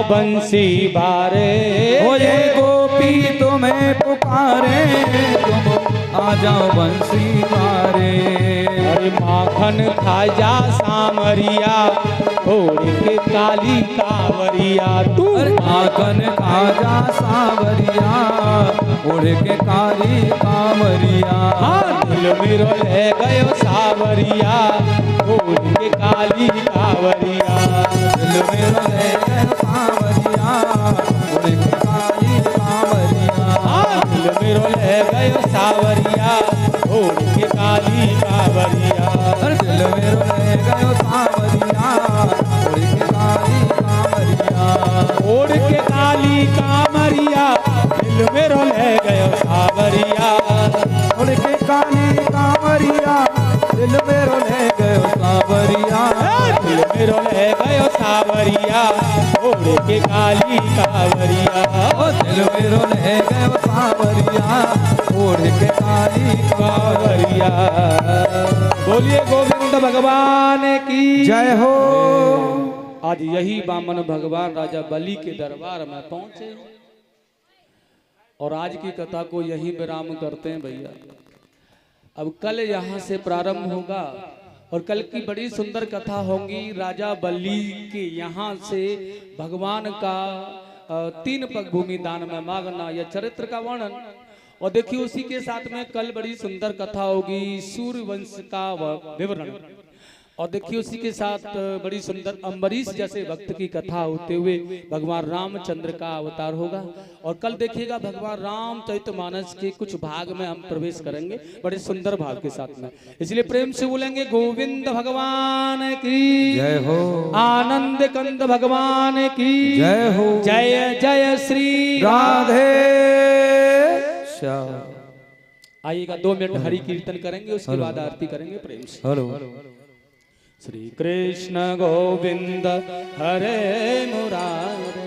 बंसी बारे। ओ ये गोपी तुम्हें पुकारे, तुम आ जाओ बंसी बारे। अरे माखन खाजा सामरिया, छोड़ के काली कांवरिया तू। अरे माखन खाजा सावरिया, उड़ के काली कांवरिया। हाँ दिल मेरो ले गयो सावरिया, छोड़ के काली कांवरिया। दिल मेरो ले गयो सावरिया, उड़ के काली कांवरिया। हाँ दिल मेरो ले गयो सावरिया, छोड़ के काली कांवरिया। अरे दिल मेरो ले गयो सावरिया, उड़ के काली कांवरिया। ओढ़ के काली कांवरिया, दिल मेरो ले गयो सावरिया। उड़ के काली कांवरिया, दिल मेरो ले गयो सावरिया। दिल मेरो ले गयो सावरिया, ओढ़ के काली कांवरिया। ओ दिल मेरो ले गयो सावरिया, उड़ के काली कांवरिया। बोलिए गोविंद भगवान की जय हो। आज यही वामन भगवान राजा बलि के दरबार में पहुंचे और आज की कथा को यहीं विराम करते हैं भैया। अब कल यहाँ से प्रारंभ होगा और कल की बड़ी सुंदर कथा होगी। राजा बलि के यहाँ से भगवान का 3 पग भूमि दान में मांगना, यह चरित्र का वर्णन। और देखिए उसी के साथ में कल बड़ी सुंदर कथा होगी सूर्यवंश का विवरण। और देखिए उसी के साथ बड़ी सुंदर अम्बरीश जैसे भक्त की कथा होते हुए भगवान रामचंद्र का अवतार होगा। और कल देखिएगा भगवान रामचरितमानस के कुछ भाग में हम प्रवेश करेंगे बड़े सुंदर भाव के साथ में। इसलिए प्रेम से बोलेंगे गोविंद भगवान की जय हो। आनंद कंद भगवान की जय हो। जय जय श्री राधे श्याम। आइएगा 2 मिनट हरि कीर्तन करेंगे, उसके बाद आरती करेंगे प्रेम से। हेलो। श्री कृष्ण गोविंद हरे मुरारे,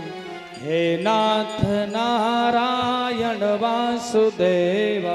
हे नाथ नारायण वासुदेवा।